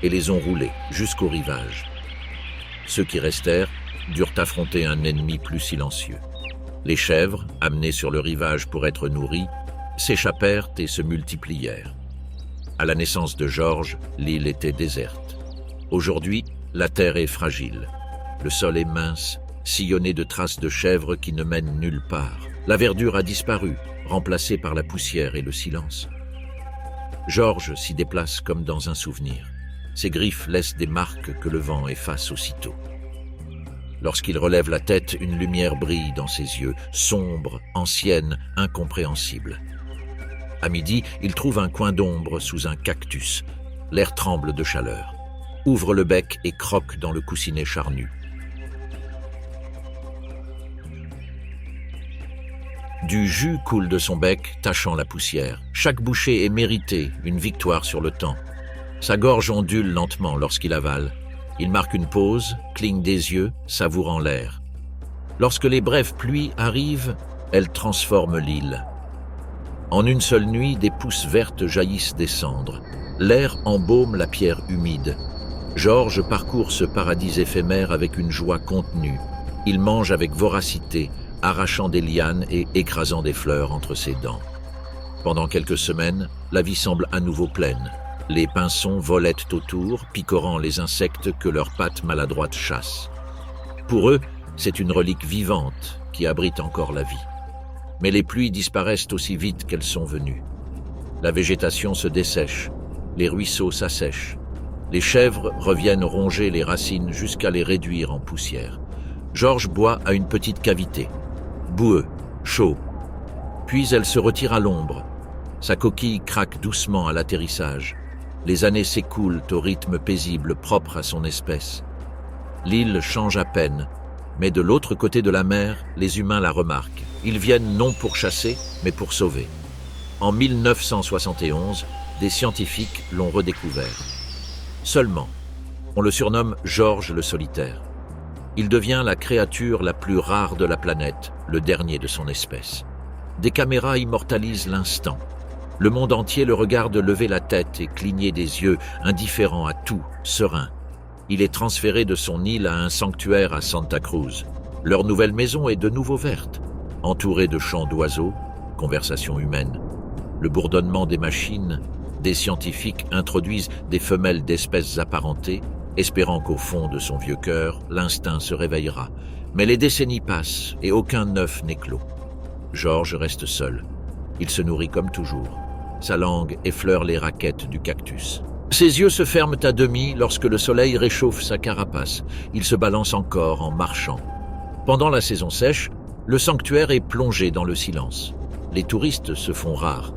et les ont roulées jusqu'au rivage. Ceux qui restèrent durent affronter un ennemi plus silencieux. Les chèvres, amenées sur le rivage pour être nourries, s'échappèrent et se multiplièrent. À la naissance de Georges, l'île était déserte. Aujourd'hui, la terre est fragile. Le sol est mince, sillonné de traces de chèvres qui ne mènent nulle part. La verdure a disparu, remplacée par la poussière et le silence. Georges s'y déplace comme dans un souvenir. Ses griffes laissent des marques que le vent efface aussitôt. Lorsqu'il relève la tête, une lumière brille dans ses yeux, sombre, ancienne, incompréhensible. À midi, il trouve un coin d'ombre sous un cactus. L'air tremble de chaleur. Ouvre le bec et croque dans le coussinet charnu. Du jus coule de son bec, tachant la poussière. Chaque bouchée est méritée, une victoire sur le temps. Sa gorge ondule lentement lorsqu'il avale. Il marque une pause, cligne des yeux, savourant l'air. Lorsque les brèves pluies arrivent, elles transforment l'île. En une seule nuit, des pousses vertes jaillissent des cendres. L'air embaume la pierre humide. Georges parcourt ce paradis éphémère avec une joie contenue. Il mange avec voracité, arrachant des lianes et écrasant des fleurs entre ses dents. Pendant quelques semaines, la vie semble à nouveau pleine. Les pinsons volettent autour, picorant les insectes que leurs pattes maladroites chassent. Pour eux, c'est une relique vivante qui abrite encore la vie. Mais les pluies disparaissent aussi vite qu'elles sont venues. La végétation se dessèche, les ruisseaux s'assèchent. Les chèvres reviennent ronger les racines jusqu'à les réduire en poussière. Georges boit à une petite cavité, boueux, chaud. Puis elle se retire à l'ombre. Sa coquille craque doucement à l'atterrissage. Les années s'écoulent au rythme paisible propre à son espèce. L'île change à peine, mais de l'autre côté de la mer, les humains la remarquent. Ils viennent non pour chasser, mais pour sauver. En 1971, des scientifiques l'ont redécouvert. Seulement, on le surnomme Georges le Solitaire. Il devient la créature la plus rare de la planète, le dernier de son espèce. Des caméras immortalisent l'instant. Le monde entier le regarde lever la tête et cligner des yeux, indifférent à tout, serein. Il est transféré de son île à un sanctuaire à Santa Cruz. Leur nouvelle maison est de nouveau verte, entourée de chants d'oiseaux, conversations humaines. Le bourdonnement des machines, des scientifiques introduisent des femelles d'espèces apparentées, espérant qu'au fond de son vieux cœur, l'instinct se réveillera. Mais les décennies passent et aucun œuf n'éclot. Georges reste seul. Il se nourrit comme toujours. Sa langue effleure les raquettes du cactus. Ses yeux se ferment à demi lorsque le soleil réchauffe sa carapace. Il se balance encore en marchant. Pendant la saison sèche, le sanctuaire est plongé dans le silence. Les touristes se font rares.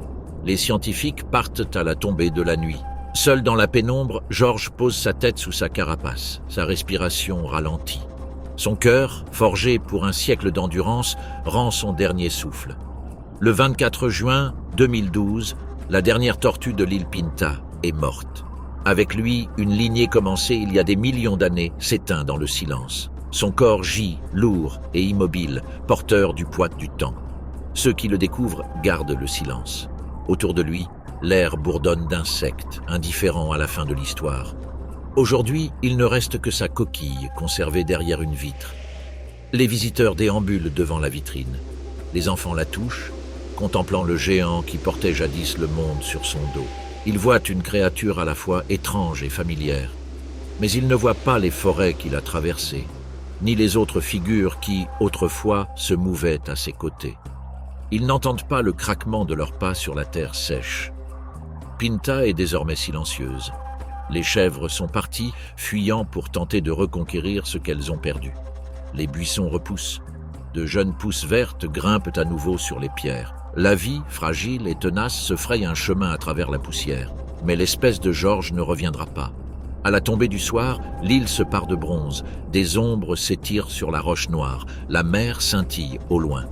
Les scientifiques partent à la tombée de la nuit. Seul dans la pénombre, Georges pose sa tête sous sa carapace. Sa respiration ralentit. Son cœur, forgé pour un siècle d'endurance, rend son dernier souffle. Le 24 juin 2012, la dernière tortue de l'île Pinta est morte. Avec lui, une lignée commencée il y a des millions d'années s'éteint dans le silence. Son corps gît, lourd et immobile, porteur du poids du temps. Ceux qui le découvrent gardent le silence. Autour de lui, l'air bourdonne d'insectes, indifférents à la fin de l'histoire. Aujourd'hui, il ne reste que sa coquille, conservée derrière une vitre. Les visiteurs déambulent devant la vitrine. Les enfants la touchent, contemplant le géant qui portait jadis le monde sur son dos. Ils voient une créature à la fois étrange et familière. Mais ils ne voient pas les forêts qu'il a traversées, ni les autres figures qui, autrefois, se mouvaient à ses côtés. Ils n'entendent pas le craquement de leurs pas sur la terre sèche. Pinta est désormais silencieuse. Les chèvres sont parties, fuyant pour tenter de reconquérir ce qu'elles ont perdu. Les buissons repoussent. De jeunes pousses vertes grimpent à nouveau sur les pierres. La vie, fragile et tenace, se fraye un chemin à travers la poussière. Mais l'espèce de Georges ne reviendra pas. À la tombée du soir, l'île se pare de bronze. Des ombres s'étirent sur la roche noire. La mer scintille au loin.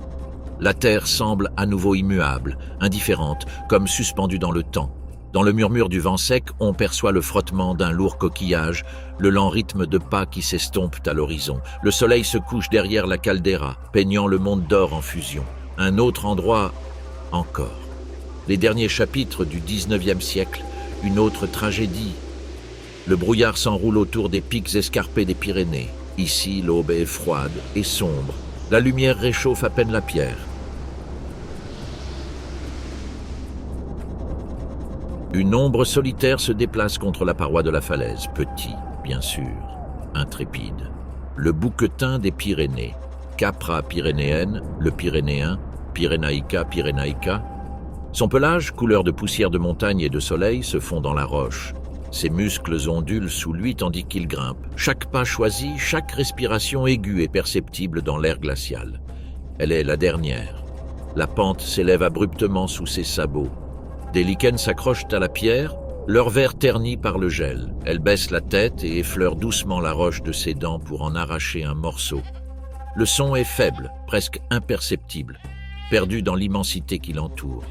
La terre semble à nouveau immuable, indifférente, comme suspendue dans le temps. Dans le murmure du vent sec, on perçoit le frottement d'un lourd coquillage, le lent rythme de pas qui s'estompent à l'horizon. Le soleil se couche derrière la caldeira, peignant le monde d'or en fusion. Un autre endroit encore. Les derniers chapitres du 19e siècle, une autre tragédie. Le brouillard s'enroule autour des pics escarpés des Pyrénées. Ici, l'aube est froide et sombre. La lumière réchauffe à peine la pierre. Une ombre solitaire se déplace contre la paroi de la falaise, petit, bien sûr, intrépide. Le bouquetin des Pyrénées, Capra pyrénéenne, le Pyrénéen, Pyrénaïca pyrénaïca. Son pelage, couleur de poussière de montagne et de soleil, se fond dans la roche. Ses muscles ondulent sous lui tandis qu'il grimpe. Chaque pas choisi, chaque respiration aiguë est perceptible dans l'air glacial. Elle est la dernière. La pente s'élève abruptement sous ses sabots. Des lichens s'accrochent à la pierre, leur verre terni par le gel. Elle baisse la tête et effleure doucement la roche de ses dents pour en arracher un morceau. Le son est faible, presque imperceptible, perdu dans l'immensité qui l'entoure.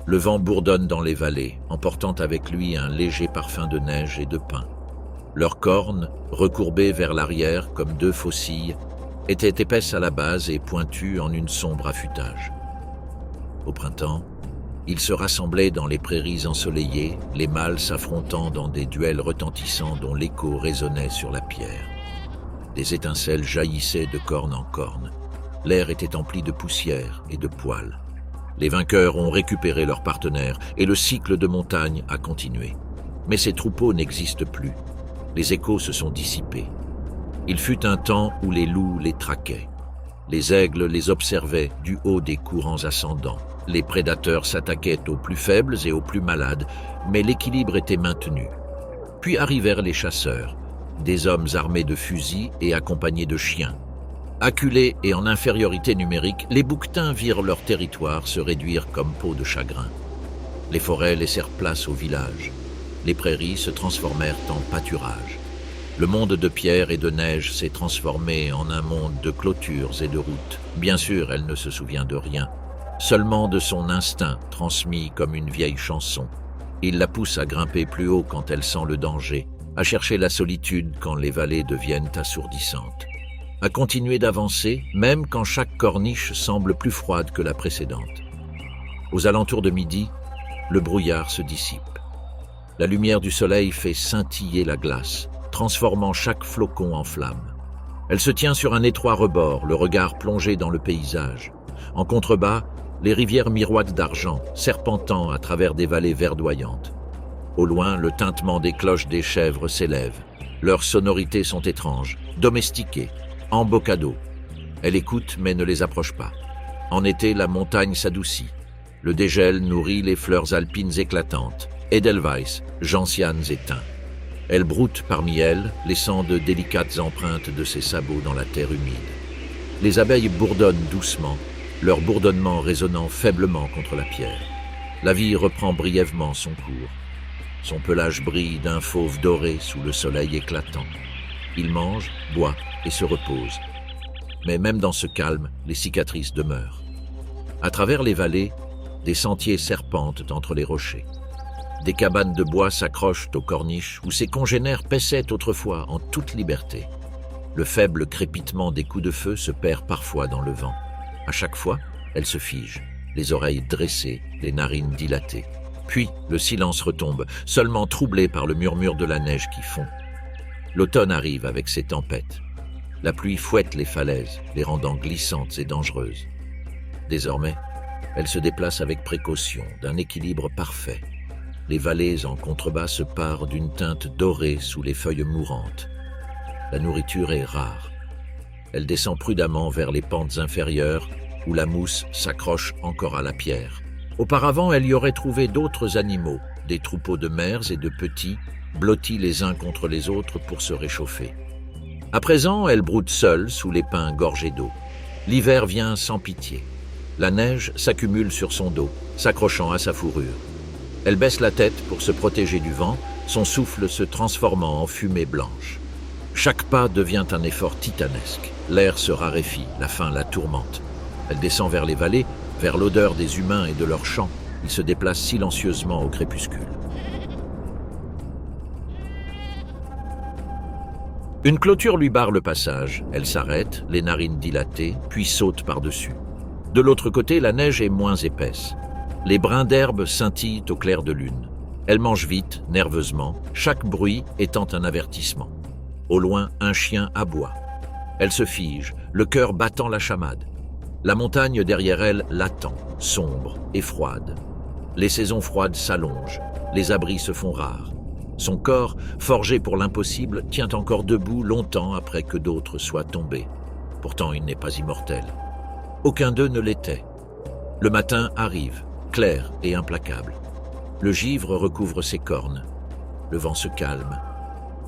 Le vent bourdonne dans les vallées, emportant avec lui un léger parfum de neige et de pin. Leurs cornes, recourbées vers l'arrière comme deux faucilles, étaient épaisses à la base et pointues en une sombre affûtage. Au printemps, Ils se rassemblaient dans les prairies ensoleillées, les mâles s'affrontant dans des duels retentissants dont l'écho résonnait sur la pierre. Des étincelles jaillissaient de corne en corne. L'air était empli de poussière et de poils. Les vainqueurs ont récupéré leurs partenaires et le cycle de montagne a continué. Mais ces troupeaux n'existent plus. Les échos se sont dissipés. Il fut un temps où les loups les traquaient. Les aigles les observaient du haut des courants ascendants. Les prédateurs s'attaquaient aux plus faibles et aux plus malades, mais l'équilibre était maintenu. Puis arrivèrent les chasseurs, des hommes armés de fusils et accompagnés de chiens. Acculés et en infériorité numérique, les bouquetins virent leur territoire se réduire comme peau de chagrin. Les forêts laissèrent place aux villages. Les prairies se transformèrent en pâturage. Le monde de pierre et de neige s'est transformé en un monde de clôtures et de routes. Bien sûr, elle ne se souvient de rien, seulement de son instinct transmis comme une vieille chanson. Il la pousse à grimper plus haut quand elle sent le danger, à chercher la solitude quand les vallées deviennent assourdissantes, à continuer d'avancer même quand chaque corniche semble plus froide que la précédente. Aux alentours de midi, le brouillard se dissipe. La lumière du soleil fait scintiller la glace, transformant chaque flocon en flamme. Elle se tient sur un étroit rebord, le regard plongé dans le paysage. En contrebas, les rivières miroitent d'argent, serpentant à travers des vallées verdoyantes. Au loin, le tintement des cloches des chèvres s'élève. Leurs sonorités sont étranges, domestiquées, embocado. Elle écoute mais ne les approche pas. En été, la montagne s'adoucit. Le dégel nourrit les fleurs alpines éclatantes, Edelweiss, gentianes et thym. Elle broute parmi elles, laissant de délicates empreintes de ses sabots dans la terre humide. Les abeilles bourdonnent doucement, leur bourdonnement résonnant faiblement contre la pierre. La vie reprend brièvement son cours. Son pelage brille d'un fauve doré sous le soleil éclatant. Il mange, boit et se repose. Mais même dans ce calme, les cicatrices demeurent. À travers les vallées, des sentiers serpentent entre les rochers. Des cabanes de bois s'accrochent aux corniches où ses congénères paissaient autrefois en toute liberté. Le faible crépitement des coups de feu se perd parfois dans le vent. À chaque fois, elle se fige, les oreilles dressées, les narines dilatées. Puis, le silence retombe, seulement troublé par le murmure de la neige qui fond. L'automne arrive avec ses tempêtes. La pluie fouette les falaises, les rendant glissantes et dangereuses. Désormais, elle se déplace avec précaution, d'un équilibre parfait. Les vallées en contrebas se parent d'une teinte dorée sous les feuilles mourantes. La nourriture est rare. Elle descend prudemment vers les pentes inférieures où la mousse s'accroche encore à la pierre. Auparavant, elle y aurait trouvé d'autres animaux, des troupeaux de mères et de petits, blottis les uns contre les autres pour se réchauffer. À présent, elle broute seule sous les pins gorgés d'eau. L'hiver vient sans pitié. La neige s'accumule sur son dos, s'accrochant à sa fourrure. Elle baisse la tête pour se protéger du vent, son souffle se transformant en fumée blanche. Chaque pas devient un effort titanesque. L'air se raréfie, la faim la tourmente. Elle descend vers les vallées, vers l'odeur des humains et de leurs chants. Il se déplace silencieusement au crépuscule. Une clôture lui barre le passage. Elle s'arrête, les narines dilatées, puis saute par-dessus. De l'autre côté, la neige est moins épaisse. Les brins d'herbe scintillent au clair de lune. Elle mange vite, nerveusement, chaque bruit étant un avertissement. Au loin, un chien aboie. Elle se fige, le cœur battant la chamade. La montagne derrière elle l'attend, sombre et froide. Les saisons froides s'allongent, les abris se font rares. Son corps, forgé pour l'impossible, tient encore debout longtemps après que d'autres soient tombés. Pourtant, il n'est pas immortel. Aucun d'eux ne l'était. Le matin arrive, clair et implacable. Le givre recouvre ses cornes. Le vent se calme.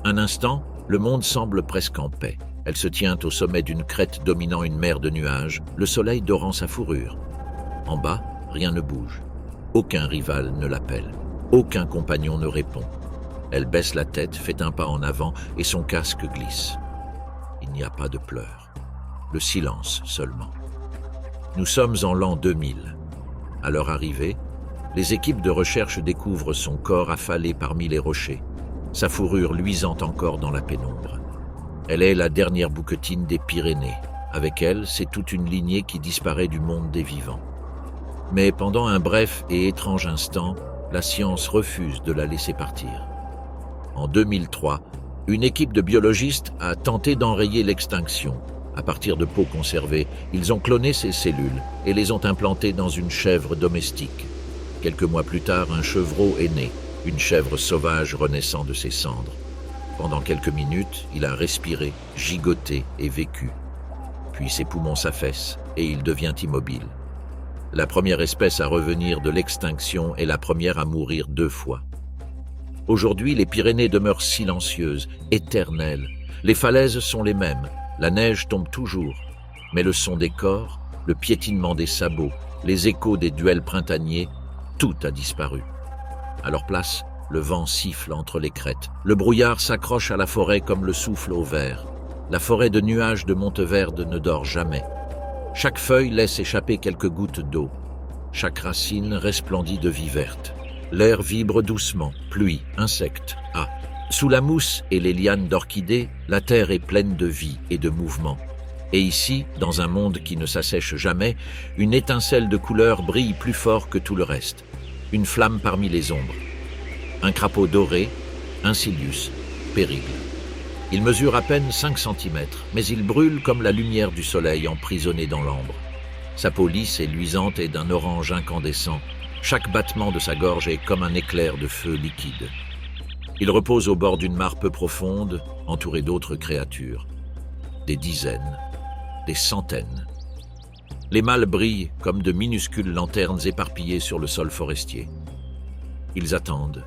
Un instant, le monde semble presque en paix. Elle se tient au sommet d'une crête dominant une mer de nuages, le soleil dorant sa fourrure. En bas, rien ne bouge. Aucun rival ne l'appelle. Aucun compagnon ne répond. Elle baisse la tête, fait un pas en avant et son casque glisse. Il n'y a pas de pleurs. Le silence seulement. Nous sommes en l'an 2000. À leur arrivée, les équipes de recherche découvrent son corps affalé parmi les rochers, sa fourrure luisant encore dans la pénombre. Elle est la dernière bouquetine des Pyrénées. Avec elle, c'est toute une lignée qui disparaît du monde des vivants. Mais pendant un bref et étrange instant, la science refuse de la laisser partir. En 2003, une équipe de biologistes a tenté d'enrayer l'extinction. À partir de peaux conservées, ils ont cloné ces cellules et les ont implantées dans une chèvre domestique. Quelques mois plus tard, un chevreau est né, une chèvre sauvage renaissant de ses cendres. Pendant quelques minutes, il a respiré, gigoté et vécu. Puis ses poumons s'affaissent et il devient immobile. La première espèce à revenir de l'extinction est la première à mourir 2 fois. Aujourd'hui, les Pyrénées demeurent silencieuses, éternelles. Les falaises sont les mêmes, la neige tombe toujours. Mais le son des corps, le piétinement des sabots, les échos des duels printaniers, tout a disparu. À leur place, le vent siffle entre les crêtes. Le brouillard s'accroche à la forêt comme le souffle au verre. La forêt de nuages de Monteverde ne dort jamais. Chaque feuille laisse échapper quelques gouttes d'eau. Chaque racine resplendit de vie verte. L'air vibre doucement, pluie, insectes, ah. Sous la mousse et les lianes d'orchidées, la terre est pleine de vie et de mouvement. Et ici, dans un monde qui ne s'assèche jamais, une étincelle de couleur brille plus fort que tout le reste. Une flamme parmi les ombres. Un crapaud doré, Incilius, périgle. Il mesure à peine 5 cm, mais il brûle comme la lumière du soleil emprisonnée dans l'ambre. Sa peau lisse et luisante est d'un orange incandescent. Chaque battement de sa gorge est comme un éclair de feu liquide. Il repose au bord d'une mare peu profonde, entouré d'autres créatures. Des dizaines, des centaines. Les mâles brillent comme de minuscules lanternes éparpillées sur le sol forestier. Ils attendent.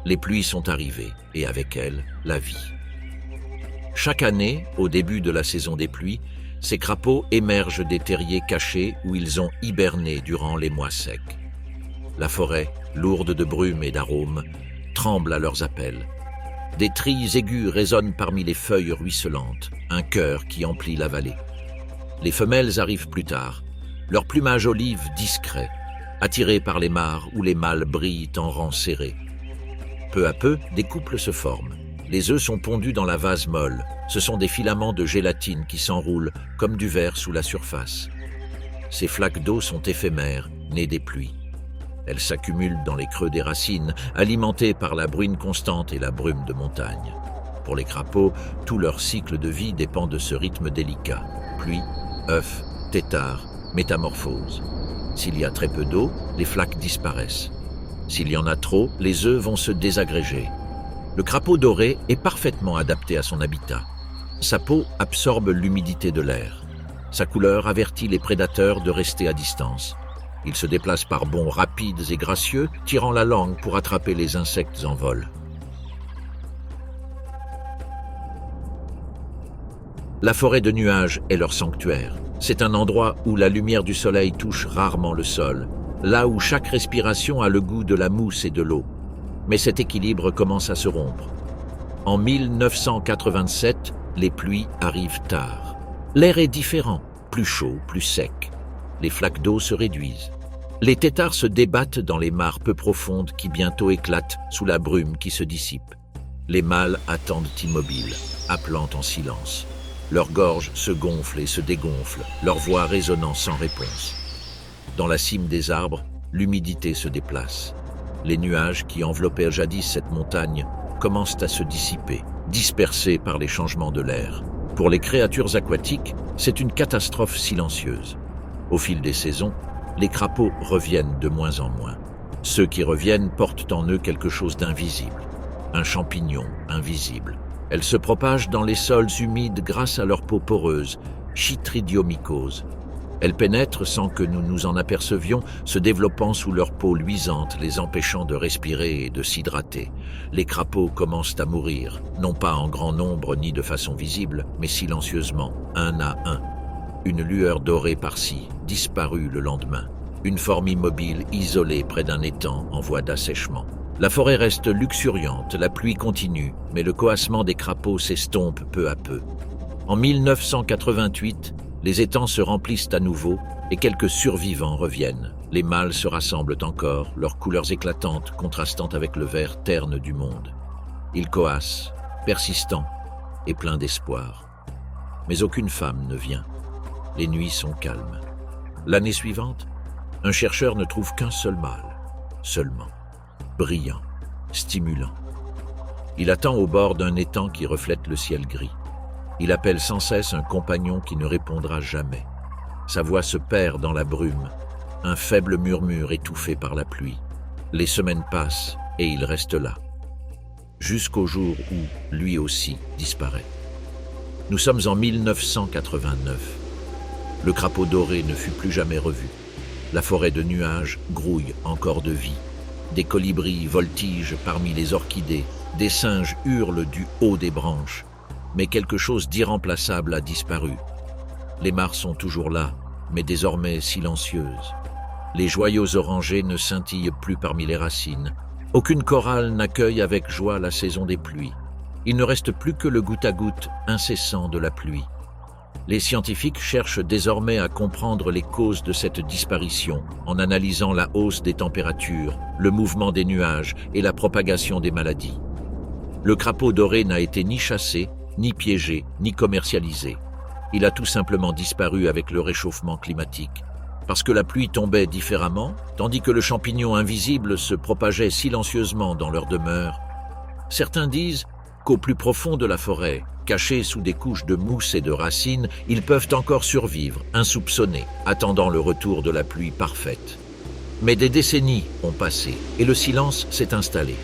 Les pluies sont arrivées, et avec elles, la vie. Chaque année, au début de la saison des pluies, ces crapauds émergent des terriers cachés où ils ont hiberné durant les mois secs. La forêt, lourde de brume et d'arômes, tremble à leurs appels. Des trilles aigus résonnent parmi les feuilles ruisselantes, un chœur qui emplit la vallée. Les femelles arrivent plus tard, leur plumage olive discret, attiré par les mares où les mâles brillent en rangs serrés. Peu à peu, des couples se forment. Les œufs sont pondus dans la vase molle. Ce sont des filaments de gélatine qui s'enroulent comme du verre sous la surface. Ces flaques d'eau sont éphémères, nées des pluies. Elles s'accumulent dans les creux des racines, alimentées par la bruine constante et la brume de montagne. Pour les crapauds, tout leur cycle de vie dépend de ce rythme délicat. Pluie, œuf, tétard, métamorphose. S'il y a très peu d'eau, les flaques disparaissent. S'il y en a trop, les œufs vont se désagréger. Le crapaud doré est parfaitement adapté à son habitat. Sa peau absorbe l'humidité de l'air. Sa couleur avertit les prédateurs de rester à distance. Il se déplace par bonds rapides et gracieux, tirant la langue pour attraper les insectes en vol. La forêt de nuages est leur sanctuaire. C'est un endroit où la lumière du soleil touche rarement le sol, là où chaque respiration a le goût de la mousse et de l'eau. Mais cet équilibre commence à se rompre. En 1987, les pluies arrivent tard. L'air est différent, plus chaud, plus sec. Les flaques d'eau se réduisent. Les têtards se débattent dans les mares peu profondes qui bientôt éclatent sous la brume qui se dissipe. Les mâles attendent immobiles, appelant en silence. Leurs gorges se gonflent et se dégonflent, leur voix résonnant sans réponse. Dans la cime des arbres, l'humidité se déplace. Les nuages qui enveloppaient jadis cette montagne commencent à se dissiper, dispersés par les changements de l'air. Pour les créatures aquatiques, c'est une catastrophe silencieuse. Au fil des saisons, les crapauds reviennent de moins en moins. Ceux qui reviennent portent en eux quelque chose d'invisible, un champignon invisible. Elles se propagent dans les sols humides grâce à leur peau poreuse, chytridiomycose. Elles pénètrent sans que nous nous en apercevions, se développant sous leur peau luisante, les empêchant de respirer et de s'hydrater. Les crapauds commencent à mourir, non pas en grand nombre ni de façon visible, mais silencieusement, un à un. Une lueur dorée par-ci, disparue le lendemain. Une forme immobile, isolée près d'un étang en voie d'assèchement. La forêt reste luxuriante, la pluie continue, mais le coassement des crapauds s'estompe peu à peu. En 1988, les étangs se remplissent à nouveau et quelques survivants reviennent. Les mâles se rassemblent encore, leurs couleurs éclatantes contrastant avec le vert terne du monde. Ils coassent, persistants et pleins d'espoir. Mais aucune femme ne vient. Les nuits sont calmes. L'année suivante, Un chercheur ne trouve qu'un seul mâle, seulement, brillant, stimulant. Il attend au bord d'un étang qui reflète le ciel gris. Il appelle sans cesse un compagnon qui ne répondra jamais. Sa voix se perd dans la brume, un faible murmure étouffé par la pluie. Les semaines passent et il reste là, jusqu'au jour où, lui aussi, disparaît. Nous sommes en 1989. Le crapaud doré ne fut plus jamais revu. La forêt de nuages grouille encore de vie. Des colibris voltigent parmi les orchidées, des singes hurlent du haut des branches. Mais quelque chose d'irremplaçable a disparu. Les mares sont toujours là, mais désormais silencieuses. Les joyaux orangés ne scintillent plus parmi les racines. Aucune chorale n'accueille avec joie la saison des pluies. Il ne reste plus que le goutte à goutte incessant de la pluie. Les scientifiques cherchent désormais à comprendre les causes de cette disparition en analysant la hausse des températures, le mouvement des nuages et la propagation des maladies. Le crapaud doré n'a été ni chassé, ni piégé, ni commercialisé. Il a tout simplement disparu avec le réchauffement climatique. Parce que la pluie tombait différemment, tandis que le champignon invisible se propageait silencieusement dans leur demeure. Certains disent qu'au plus profond de la forêt, cachés sous des couches de mousse et de racines, ils peuvent encore survivre, insoupçonnés, attendant le retour de la pluie parfaite. Mais des décennies ont passé et le silence s'est installé.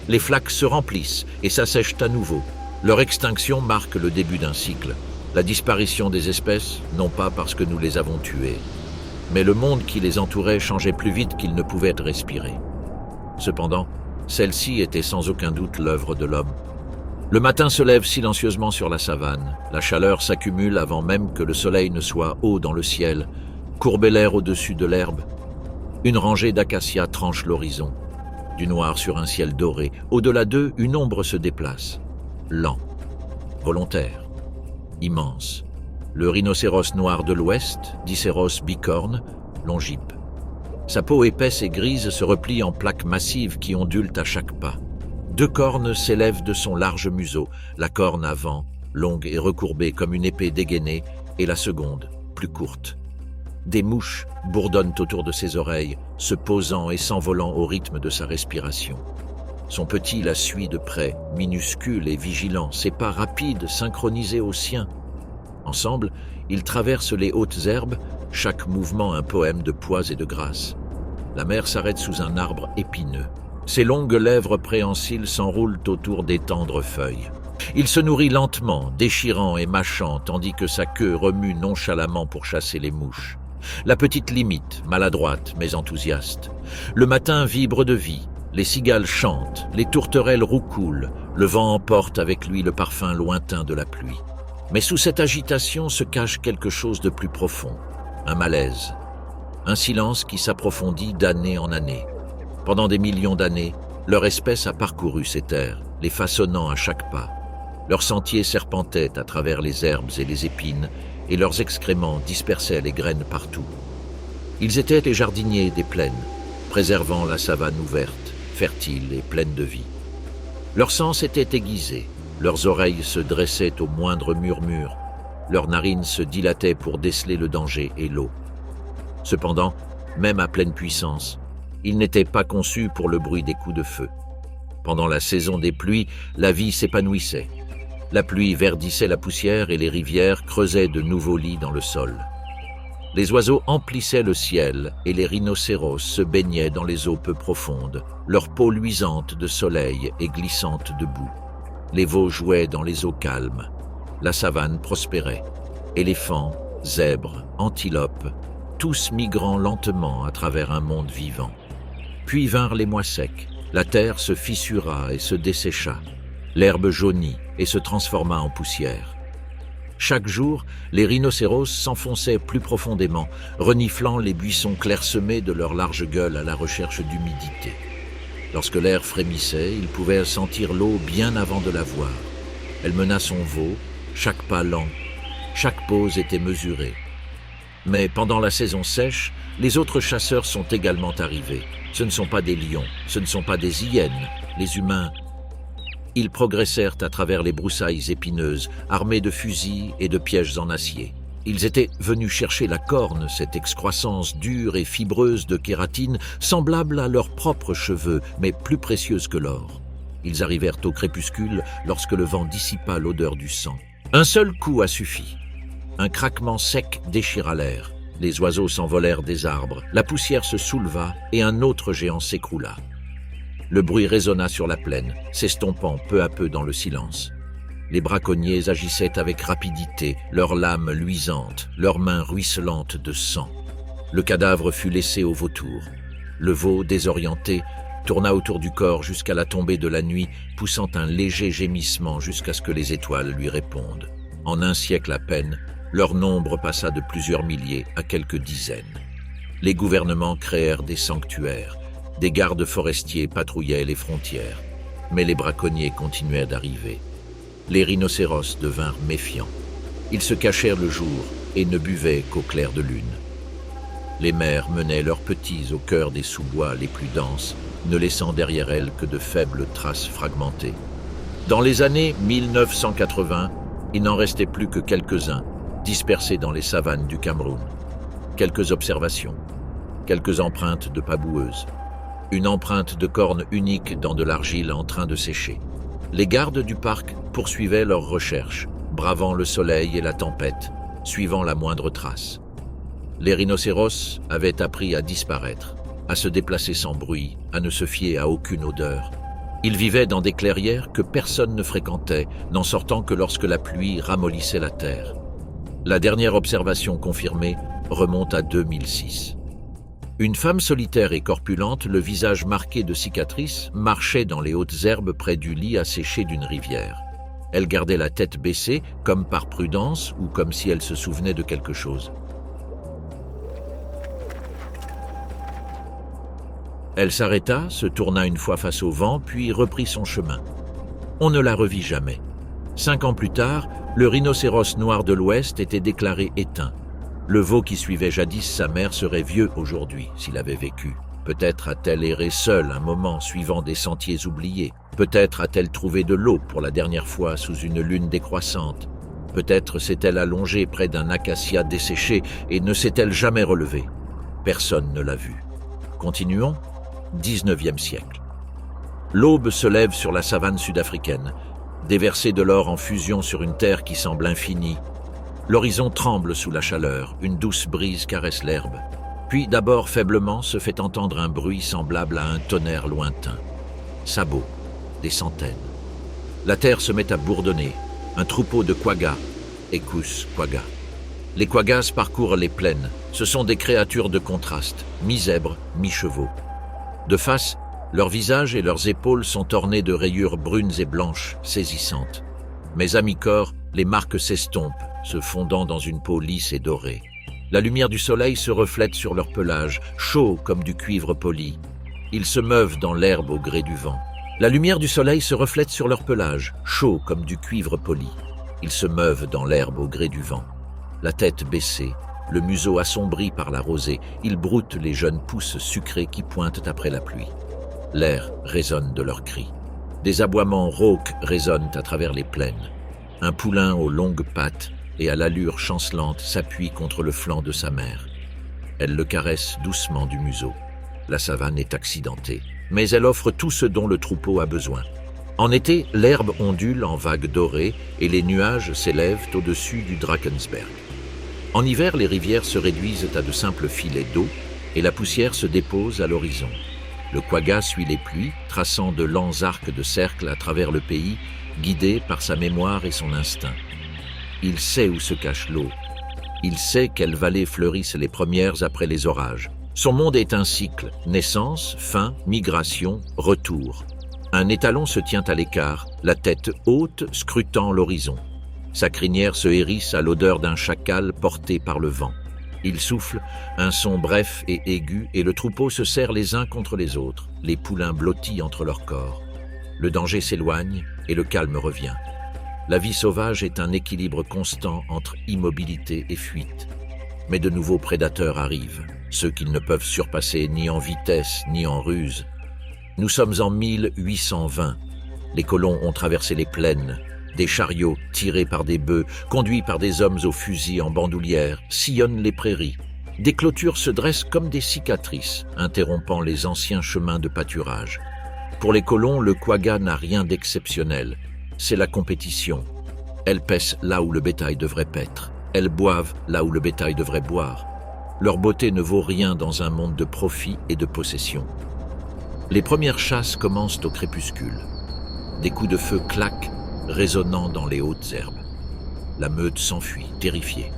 Les flaques se remplissent et s'assèchent à nouveau. Leur extinction marque le début d'un cycle. La disparition des espèces, non pas parce que nous les avons tuées, mais le monde qui les entourait changeait plus vite qu'il ne pouvait être respiré. Cependant, celle-ci était sans aucun doute l'œuvre de l'homme. Le matin se lève silencieusement sur la savane. La chaleur s'accumule avant même que le soleil ne soit haut dans le ciel, courber l'air au-dessus de l'herbe. Une rangée d'acacias tranche l'horizon. Du noir sur un ciel doré. Au-delà d'eux, une ombre se déplace. Lent, volontaire, immense. Le rhinocéros noir de l'ouest, Diceros bicorne, longipe. Sa peau épaisse et grise se replie en plaques massives qui ondulent à chaque pas. 2 cornes s'élèvent de son large museau, la corne avant, longue et recourbée comme une épée dégainée, et la seconde, plus courte. Des mouches bourdonnent autour de ses oreilles, se posant et s'envolant au rythme de sa respiration. Son petit la suit de près, minuscule et vigilant, ses pas rapides synchronisés aux siens. Ensemble, ils traversent les hautes herbes, chaque mouvement un poème de poise et de grâce. La mère s'arrête sous un arbre épineux. Ses longues lèvres préhensiles s'enroulent autour des tendres feuilles. Il se nourrit lentement, déchirant et mâchant, tandis que sa queue remue nonchalamment pour chasser les mouches. La petite l'imite, maladroite mais enthousiaste. Le matin vibre de vie, les cigales chantent, les tourterelles roucoulent, le vent emporte avec lui le parfum lointain de la pluie. Mais sous cette agitation se cache quelque chose de plus profond, un malaise, un silence qui s'approfondit d'année en année. Pendant des millions d'années, leur espèce a parcouru ces terres, les façonnant à chaque pas. Leurs sentiers serpentaient à travers les herbes et les épines, et leurs excréments dispersaient les graines partout. Ils étaient les jardiniers des plaines, préservant la savane ouverte, fertile et pleine de vie. Leur sens était aiguisé, leurs oreilles se dressaient au moindre murmure, leurs narines se dilataient pour déceler le danger et l'eau. Cependant, même à pleine puissance, ils n'étaient pas conçus pour le bruit des coups de feu. Pendant la saison des pluies, la vie s'épanouissait. La pluie verdissait la poussière et les rivières creusaient de nouveaux lits dans le sol. Les oiseaux emplissaient le ciel et les rhinocéros se baignaient dans les eaux peu profondes, leur peau luisante de soleil et glissante de boue. Les veaux jouaient dans les eaux calmes. La savane prospérait. Éléphants, zèbres, antilopes, tous migrant lentement à travers un monde vivant. Puis vinrent les mois secs. La terre se fissura et se dessécha. L'herbe jaunit et se transforma en poussière. Chaque jour, les rhinocéros s'enfonçaient plus profondément, reniflant les buissons clairsemés de leurs larges gueules à la recherche d'humidité. Lorsque l'air frémissait, ils pouvaient sentir l'eau bien avant de la voir. Elle mena son veau, chaque pas lent, chaque pause était mesurée. Mais pendant la saison sèche, les autres chasseurs sont également arrivés. Ce ne sont pas des lions, ce ne sont pas des hyènes, les humains. Ils progressèrent à travers les broussailles épineuses, armés de fusils et de pièges en acier. Ils étaient venus chercher la corne, cette excroissance dure et fibreuse de kératine, semblable à leurs propres cheveux, mais plus précieuse que l'or. Ils arrivèrent au crépuscule lorsque le vent dissipa l'odeur du sang. Un seul coup a suffi. Un craquement sec déchira l'air. Les oiseaux s'envolèrent des arbres, la poussière se souleva et un autre géant s'écroula. Le bruit résonna sur la plaine, s'estompant peu à peu dans le silence. Les braconniers agissaient avec rapidité, leurs lames luisantes, leurs mains ruisselantes de sang. Le cadavre fut laissé au vautour. Le veau, désorienté, tourna autour du corps jusqu'à la tombée de la nuit, poussant un léger gémissement jusqu'à ce que les étoiles lui répondent. En un siècle à peine, leur nombre passa de plusieurs milliers à quelques dizaines. Les gouvernements créèrent des sanctuaires, des gardes forestiers patrouillaient les frontières, mais les braconniers continuaient d'arriver. Les rhinocéros devinrent méfiants. Ils se cachèrent le jour et ne buvaient qu'au clair de lune. Les mères menaient leurs petits au cœur des sous-bois les plus denses, ne laissant derrière elles que de faibles traces fragmentées. Dans les années 1980, il n'en restait plus que quelques-uns, dispersés dans les savanes du Cameroun. Quelques observations, quelques empreintes de pas boueuses, une empreinte de corne unique dans de l'argile en train de sécher. Les gardes du parc poursuivaient leurs recherches, bravant le soleil et la tempête, suivant la moindre trace. Les rhinocéros avaient appris à disparaître, à se déplacer sans bruit, à ne se fier à aucune odeur. Ils vivaient dans des clairières que personne ne fréquentait, n'en sortant que lorsque la pluie ramollissait la terre. La dernière observation confirmée remonte à 2006. Une femme solitaire et corpulente, le visage marqué de cicatrices, marchait dans les hautes herbes près du lit asséché d'une rivière. Elle gardait la tête baissée, comme par prudence ou comme si elle se souvenait de quelque chose. Elle s'arrêta, se tourna une fois face au vent, puis reprit son chemin. On ne la revit jamais. 5 ans plus tard, le rhinocéros noir de l'Ouest était déclaré éteint. Le veau qui suivait jadis sa mère serait vieux aujourd'hui, s'il avait vécu. Peut-être a-t-elle erré seule un moment suivant des sentiers oubliés. Peut-être a-t-elle trouvé de l'eau pour la dernière fois sous une lune décroissante. Peut-être s'est-elle allongée près d'un acacia desséché et ne s'est-elle jamais relevée. Personne ne l'a vue. Continuons. 19e siècle. L'aube se lève sur la savane sud-africaine, déverser de l'or en fusion sur une terre qui semble infinie. L'horizon tremble sous la chaleur, une douce brise caresse l'herbe. Puis d'abord faiblement se fait entendre un bruit semblable à un tonnerre lointain. Sabots, des centaines. La terre se met à bourdonner, un troupeau de quaggas, Equus quagga. Les quaggas parcourent les plaines, ce sont des créatures de contraste, mi-zèbres, mi-chevaux. De face, leurs visages et leurs épaules sont ornés de rayures brunes et blanches, saisissantes. Mais à mi-corps, les marques s'estompent, se fondant dans une peau lisse et dorée. La lumière du soleil se reflète sur leur pelage, chaud comme du cuivre poli. Ils se meuvent dans l'herbe au gré du vent. La lumière du soleil se reflète sur leur pelage, chaud comme du cuivre poli. Ils se meuvent dans l'herbe au gré du vent. La tête baissée, le museau assombri par la rosée, ils broutent les jeunes pousses sucrées qui pointent après la pluie. L'air résonne de leurs cris. Des aboiements rauques résonnent à travers les plaines. Un poulain aux longues pattes et à l'allure chancelante s'appuie contre le flanc de sa mère. Elle le caresse doucement du museau. La savane est accidentée, mais elle offre tout ce dont le troupeau a besoin. En été, l'herbe ondule en vagues dorées et les nuages s'élèvent au-dessus du Drakensberg. En hiver, les rivières se réduisent à de simples filets d'eau et la poussière se dépose à l'horizon. Le quagga suit les pluies, traçant de lents arcs de cercle à travers le pays, guidé par sa mémoire et son instinct. Il sait où se cache l'eau. Il sait quelles vallées fleurissent les premières après les orages. Son monde est un cycle, naissance, fin, migration, retour. Un étalon se tient à l'écart, la tête haute, scrutant l'horizon. Sa crinière se hérisse à l'odeur d'un chacal porté par le vent. Il souffle, un son bref et aigu, et le troupeau se serre les uns contre les autres, les poulains blottis entre leurs corps. Le danger s'éloigne et le calme revient. La vie sauvage est un équilibre constant entre immobilité et fuite. Mais de nouveaux prédateurs arrivent, ceux qu'ils ne peuvent surpasser ni en vitesse ni en ruse. Nous sommes en 1820. Les colons ont traversé les plaines. Des chariots tirés par des bœufs, conduits par des hommes aux fusils en bandoulière, sillonnent les prairies. Des clôtures se dressent comme des cicatrices, interrompant les anciens chemins de pâturage. Pour les colons, le quagga n'a rien d'exceptionnel. C'est la compétition. Elles paissent là où le bétail devrait paître. Elles boivent là où le bétail devrait boire. Leur beauté ne vaut rien dans un monde de profit et de possession. Les premières chasses commencent au crépuscule. Des coups de feu claquent, résonnant dans les hautes herbes. La meute s'enfuit, terrifiée.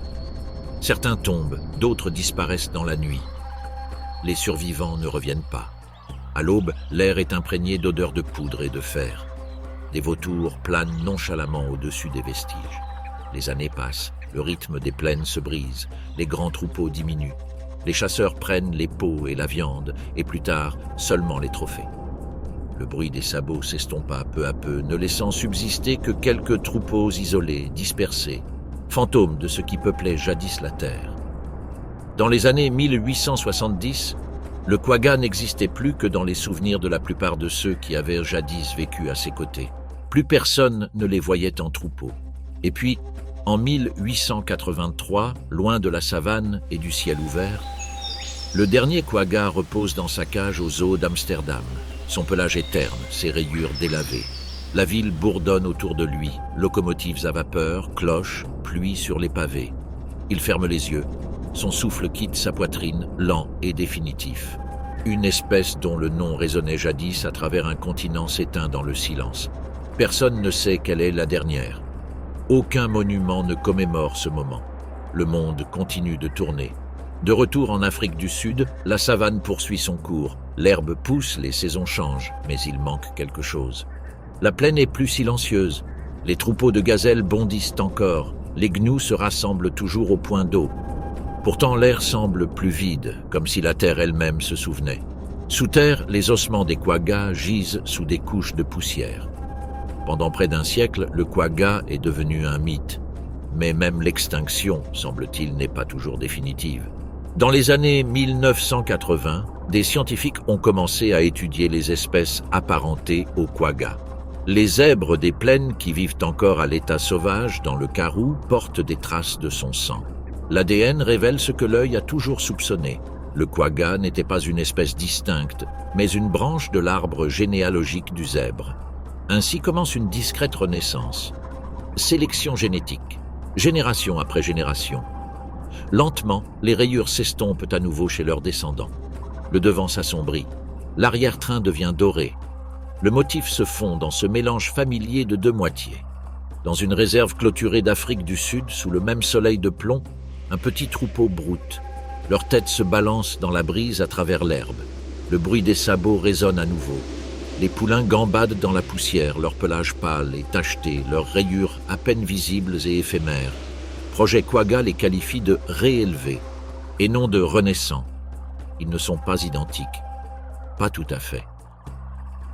Certains tombent, d'autres disparaissent dans la nuit. Les survivants ne reviennent pas. À l'aube, l'air est imprégné d'odeurs de poudre et de fer. Des vautours planent nonchalamment au-dessus des vestiges. Les années passent, le rythme des plaines se brise, les grands troupeaux diminuent. Les chasseurs prennent les peaux et la viande, et plus tard, seulement les trophées. Le bruit des sabots s'estompa peu à peu, ne laissant subsister que quelques troupeaux isolés, dispersés, fantômes de ce qui peuplait jadis la terre. Dans les années 1870, le quagga n'existait plus que dans les souvenirs de la plupart de ceux qui avaient jadis vécu à ses côtés. Plus personne ne les voyait en troupeau. Et puis, en 1883, loin de la savane et du ciel ouvert, le dernier quagga repose dans sa cage au zoo d'Amsterdam. Son pelage est terne, ses rayures délavées. La ville bourdonne autour de lui, locomotives à vapeur, cloches, pluie sur les pavés. Il ferme les yeux. Son souffle quitte sa poitrine, lent et définitif. Une espèce dont le nom résonnait jadis à travers un continent s'éteint dans le silence. Personne ne sait quelle est la dernière. Aucun monument ne commémore ce moment. Le monde continue de tourner. De retour en Afrique du Sud, la savane poursuit son cours. L'herbe pousse, les saisons changent, mais il manque quelque chose. La plaine est plus silencieuse. Les troupeaux de gazelles bondissent encore. Les gnous se rassemblent toujours au point d'eau. Pourtant, l'air semble plus vide, comme si la terre elle-même se souvenait. Sous terre, les ossements des quaggas gisent sous des couches de poussière. Pendant près d'un siècle, le quagga est devenu un mythe. Mais même l'extinction, semble-t-il, n'est pas toujours définitive. Dans les années 1980, des scientifiques ont commencé à étudier les espèces apparentées au quagga. Les zèbres des plaines qui vivent encore à l'état sauvage dans le Karoo portent des traces de son sang. L'ADN révèle ce que l'œil a toujours soupçonné. Le quagga n'était pas une espèce distincte, mais une branche de l'arbre généalogique du zèbre. Ainsi commence une discrète renaissance. Sélection génétique, génération après génération. Lentement, les rayures s'estompent à nouveau chez leurs descendants. Le devant s'assombrit, l'arrière-train devient doré. Le motif se fond dans ce mélange familier de deux moitiés. Dans une réserve clôturée d'Afrique du Sud, sous le même soleil de plomb, un petit troupeau broute. Leurs têtes se balancent dans la brise à travers l'herbe. Le bruit des sabots résonne à nouveau. Les poulains gambadent dans la poussière, leur pelage pâle et tacheté, leurs rayures à peine visibles et éphémères. Projet Quagga les qualifie de réélevés et non de renaissants. Ils ne sont pas identiques, pas tout à fait.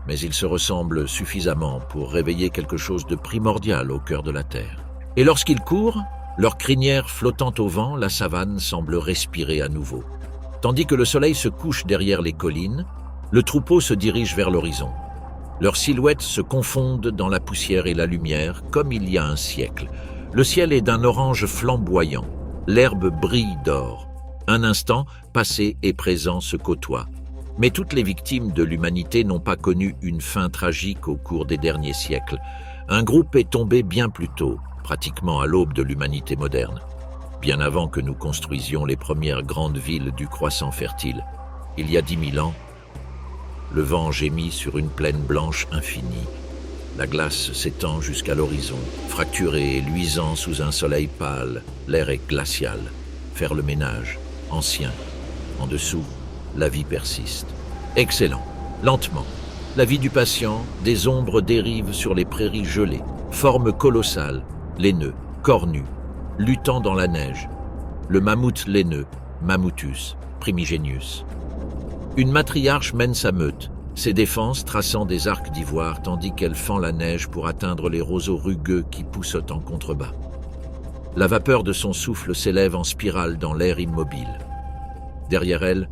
Mais ils se ressemblent suffisamment pour réveiller quelque chose de primordial au cœur de la terre. Et lorsqu'ils courent, leur crinière flottant au vent, la savane semble respirer à nouveau. Tandis que le soleil se couche derrière les collines, le troupeau se dirige vers l'horizon. Leurs silhouettes se confondent dans la poussière et la lumière, comme il y a un siècle. Le ciel est d'un orange flamboyant. L'herbe brille d'or. Un instant, passé et présent se côtoient. Mais toutes les victimes de l'humanité n'ont pas connu une fin tragique au cours des derniers siècles. Un groupe est tombé bien plus tôt, pratiquement à l'aube de l'humanité moderne, bien avant que nous construisions les premières grandes villes du croissant fertile. Il y a 10 000 ans, le vent gémit sur une plaine blanche infinie. La glace s'étend jusqu'à l'horizon, fracturée et luisant sous un soleil pâle. L'air est glacial. Faire le ménage, ancien. En dessous, la vie persiste. Excellent. Lentement. La vie du patient, des ombres dérivent sur les prairies gelées. Forme colossale, laineux, cornu, luttant dans la neige. Le mammouth laineux, Mammuthus primigenius. Une matriarche mène sa meute, ses défenses traçant des arcs d'ivoire tandis qu'elle fend la neige pour atteindre les roseaux rugueux qui poussent en contrebas. La vapeur de son souffle s'élève en spirale dans l'air immobile. Derrière elle,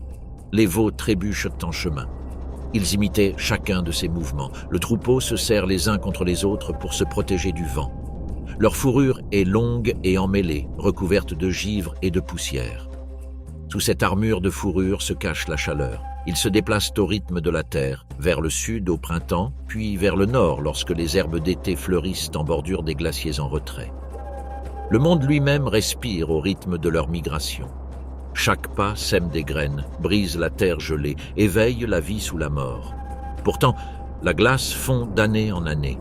les veaux trébuchent en chemin. Ils imitaient chacun de ses mouvements. Le troupeau se serre les uns contre les autres pour se protéger du vent. Leur fourrure est longue et emmêlée, recouverte de givre et de poussière. Sous cette armure de fourrure se cache la chaleur. Ils se déplacent au rythme de la terre, vers le sud au printemps, puis vers le nord lorsque les herbes d'été fleurissent en bordure des glaciers en retrait. Le monde lui-même respire au rythme de leur migration. Chaque pas sème des graines, brise la terre gelée, éveille la vie sous la mort. Pourtant, la glace fond d'année en année.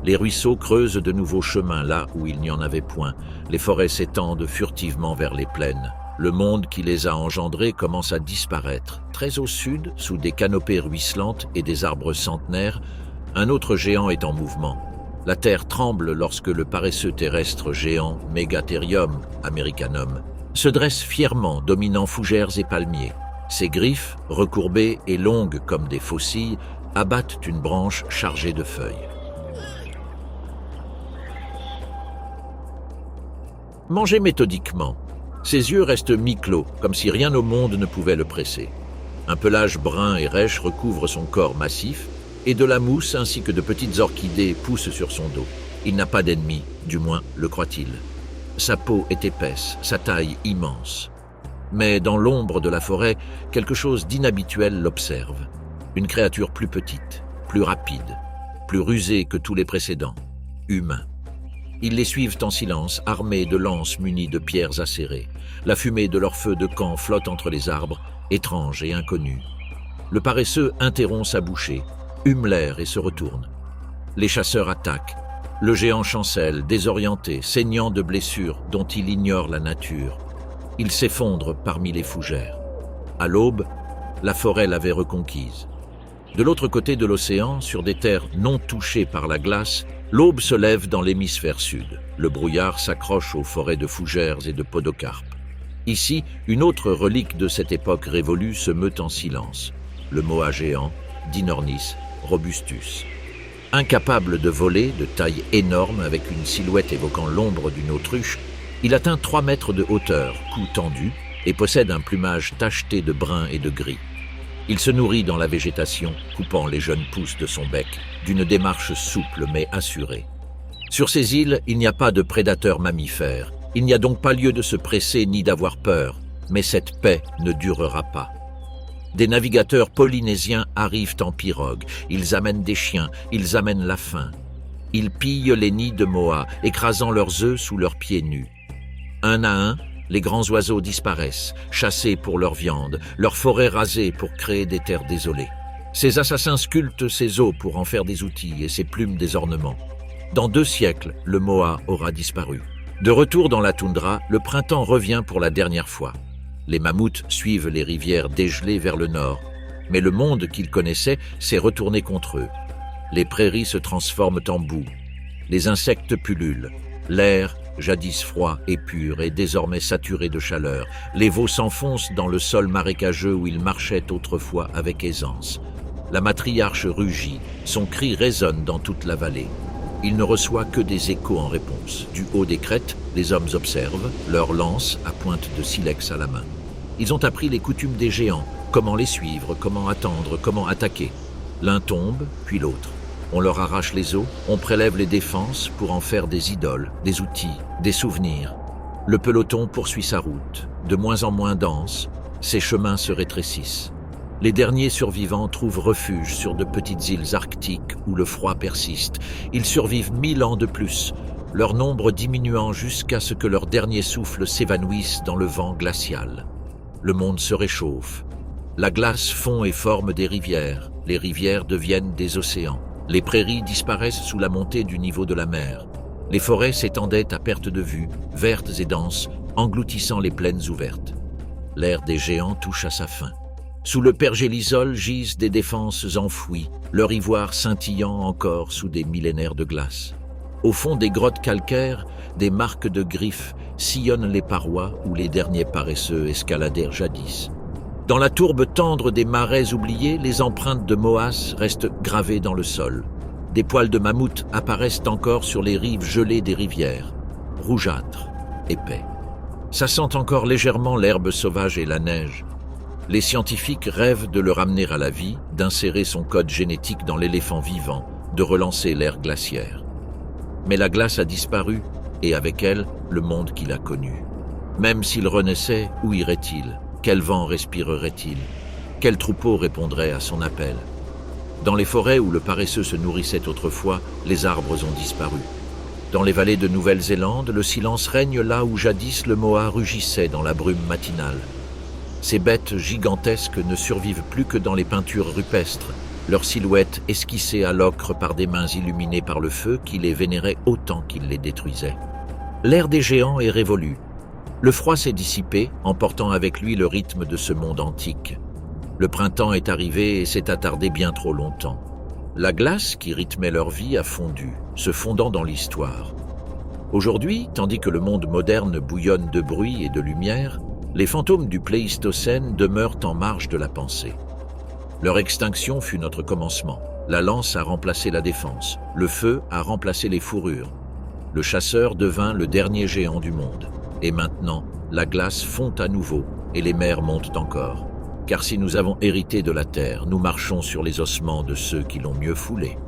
Les ruisseaux creusent de nouveaux chemins là où il n'y en avait point. Les forêts s'étendent furtivement vers les plaines. Le monde qui les a engendrés commence à disparaître. Très au sud, sous des canopées ruisselantes et des arbres centenaires, un autre géant est en mouvement. La terre tremble lorsque le paresseux terrestre géant Megatherium americanum se dresse fièrement, dominant fougères et palmiers. Ses griffes, recourbées et longues comme des faucilles, abattent une branche chargée de feuilles. Mangé méthodiquement, ses yeux restent mi-clos, comme si rien au monde ne pouvait le presser. Un pelage brun et rêche recouvre son corps massif, et de la mousse ainsi que de petites orchidées poussent sur son dos. Il n'a pas d'ennemis, du moins le croit-il. Sa peau est épaisse, sa taille immense. Mais dans l'ombre de la forêt, quelque chose d'inhabituel l'observe. Une créature plus petite, plus rapide, plus rusée que tous les précédents, humain. Ils les suivent en silence, armés de lances munies de pierres acérées. La fumée de leur feu de camp flotte entre les arbres, étrange et inconnue. Le paresseux interrompt sa bouchée, hume l'air et se retourne. Les chasseurs attaquent. Le géant chancelle, désorienté, saignant de blessures dont il ignore la nature. Il s'effondre parmi les fougères. À l'aube, la forêt l'avait reconquise. De l'autre côté de l'océan, sur des terres non touchées par la glace, l'aube se lève dans l'hémisphère sud. Le brouillard s'accroche aux forêts de fougères et de podocarpes. Ici, une autre relique de cette époque révolue se meut en silence. Le moa géant, Dinornis robustus. Incapable de voler, de taille énorme, avec une silhouette évoquant l'ombre d'une autruche, il atteint 3 mètres de hauteur, cou tendu, et possède un plumage tacheté de brun et de gris. Il se nourrit dans la végétation, coupant les jeunes pousses de son bec, d'une démarche souple mais assurée. Sur ces îles, il n'y a pas de prédateurs mammifères. Il n'y a donc pas lieu de se presser ni d'avoir peur, mais cette paix ne durera pas. Des navigateurs polynésiens arrivent en pirogue. Ils amènent des chiens, ils amènent la faim. Ils pillent les nids de moa, écrasant leurs œufs sous leurs pieds nus. Un à un, les grands oiseaux disparaissent, chassés pour leur viande, leurs forêts rasées pour créer des terres désolées. Ces assassins sculptent ces os pour en faire des outils et ces plumes des ornements. Dans 2 siècles, le moa aura disparu. De retour dans la toundra, le printemps revient pour la dernière fois. Les mammouths suivent les rivières dégelées vers le nord, mais le monde qu'ils connaissaient s'est retourné contre eux. Les prairies se transforment en boue. Les insectes pullulent. L'air, jadis froid et pur, est désormais saturé de chaleur. Les veaux s'enfoncent dans le sol marécageux où ils marchaient autrefois avec aisance. La matriarche rugit, son cri résonne dans toute la vallée. Il ne reçoit que des échos en réponse. Du haut des crêtes, les hommes observent, leurs lances à pointe de silex à la main. Ils ont appris les coutumes des géants, comment les suivre, comment attendre, comment attaquer. L'un tombe, puis l'autre. On leur arrache les os, on prélève les défenses pour en faire des idoles, des outils, des souvenirs. Le peloton poursuit sa route, de moins en moins dense, ses chemins se rétrécissent. Les derniers survivants trouvent refuge sur de petites îles arctiques où le froid persiste. Ils survivent 1000 ans de plus, leur nombre diminuant jusqu'à ce que leur dernier souffle s'évanouisse dans le vent glacial. Le monde se réchauffe. La glace fond et forme des rivières. Les rivières deviennent des océans. Les prairies disparaissent sous la montée du niveau de la mer. Les forêts s'étendaient à perte de vue, vertes et denses, engloutissant les plaines ouvertes. L'ère des géants touche à sa fin. Sous le pergélisol gisent des défenses enfouies, leur ivoire scintillant encore sous des millénaires de glace. Au fond des grottes calcaires, des marques de griffes sillonnent les parois où les derniers paresseux escaladèrent jadis. Dans la tourbe tendre des marais oubliés, les empreintes de moas restent gravées dans le sol. Des poils de mammouth apparaissent encore sur les rives gelées des rivières, rougeâtres, épais. Ça sent encore légèrement l'herbe sauvage et la neige. Les scientifiques rêvent de le ramener à la vie, d'insérer son code génétique dans l'éléphant vivant, de relancer l'ère glaciaire. Mais la glace a disparu et avec elle, le monde qu'il a connu. Même s'il renaissait, où irait-il? Quel vent respirerait-il? Quel troupeau répondrait à son appel? Dans les forêts où le paresseux se nourrissait autrefois, les arbres ont disparu. Dans les vallées de Nouvelle-Zélande, le silence règne là où jadis le moa rugissait dans la brume matinale. Ces bêtes gigantesques ne survivent plus que dans les peintures rupestres, leurs silhouettes esquissées à l'ocre par des mains illuminées par le feu qui les vénéraient autant qu'il les détruisait. L'ère des géants est révolue. Le froid s'est dissipé, emportant avec lui le rythme de ce monde antique. Le printemps est arrivé et s'est attardé bien trop longtemps. La glace qui rythmait leur vie a fondu, se fondant dans l'histoire. Aujourd'hui, tandis que le monde moderne bouillonne de bruit et de lumière, les fantômes du Pléistocène demeurent en marge de la pensée. Leur extinction fut notre commencement. La lance a remplacé la défense, le feu a remplacé les fourrures. Le chasseur devint le dernier géant du monde. Et maintenant, la glace fond à nouveau et les mers montent encore. Car si nous avons hérité de la terre, nous marchons sur les ossements de ceux qui l'ont mieux foulée.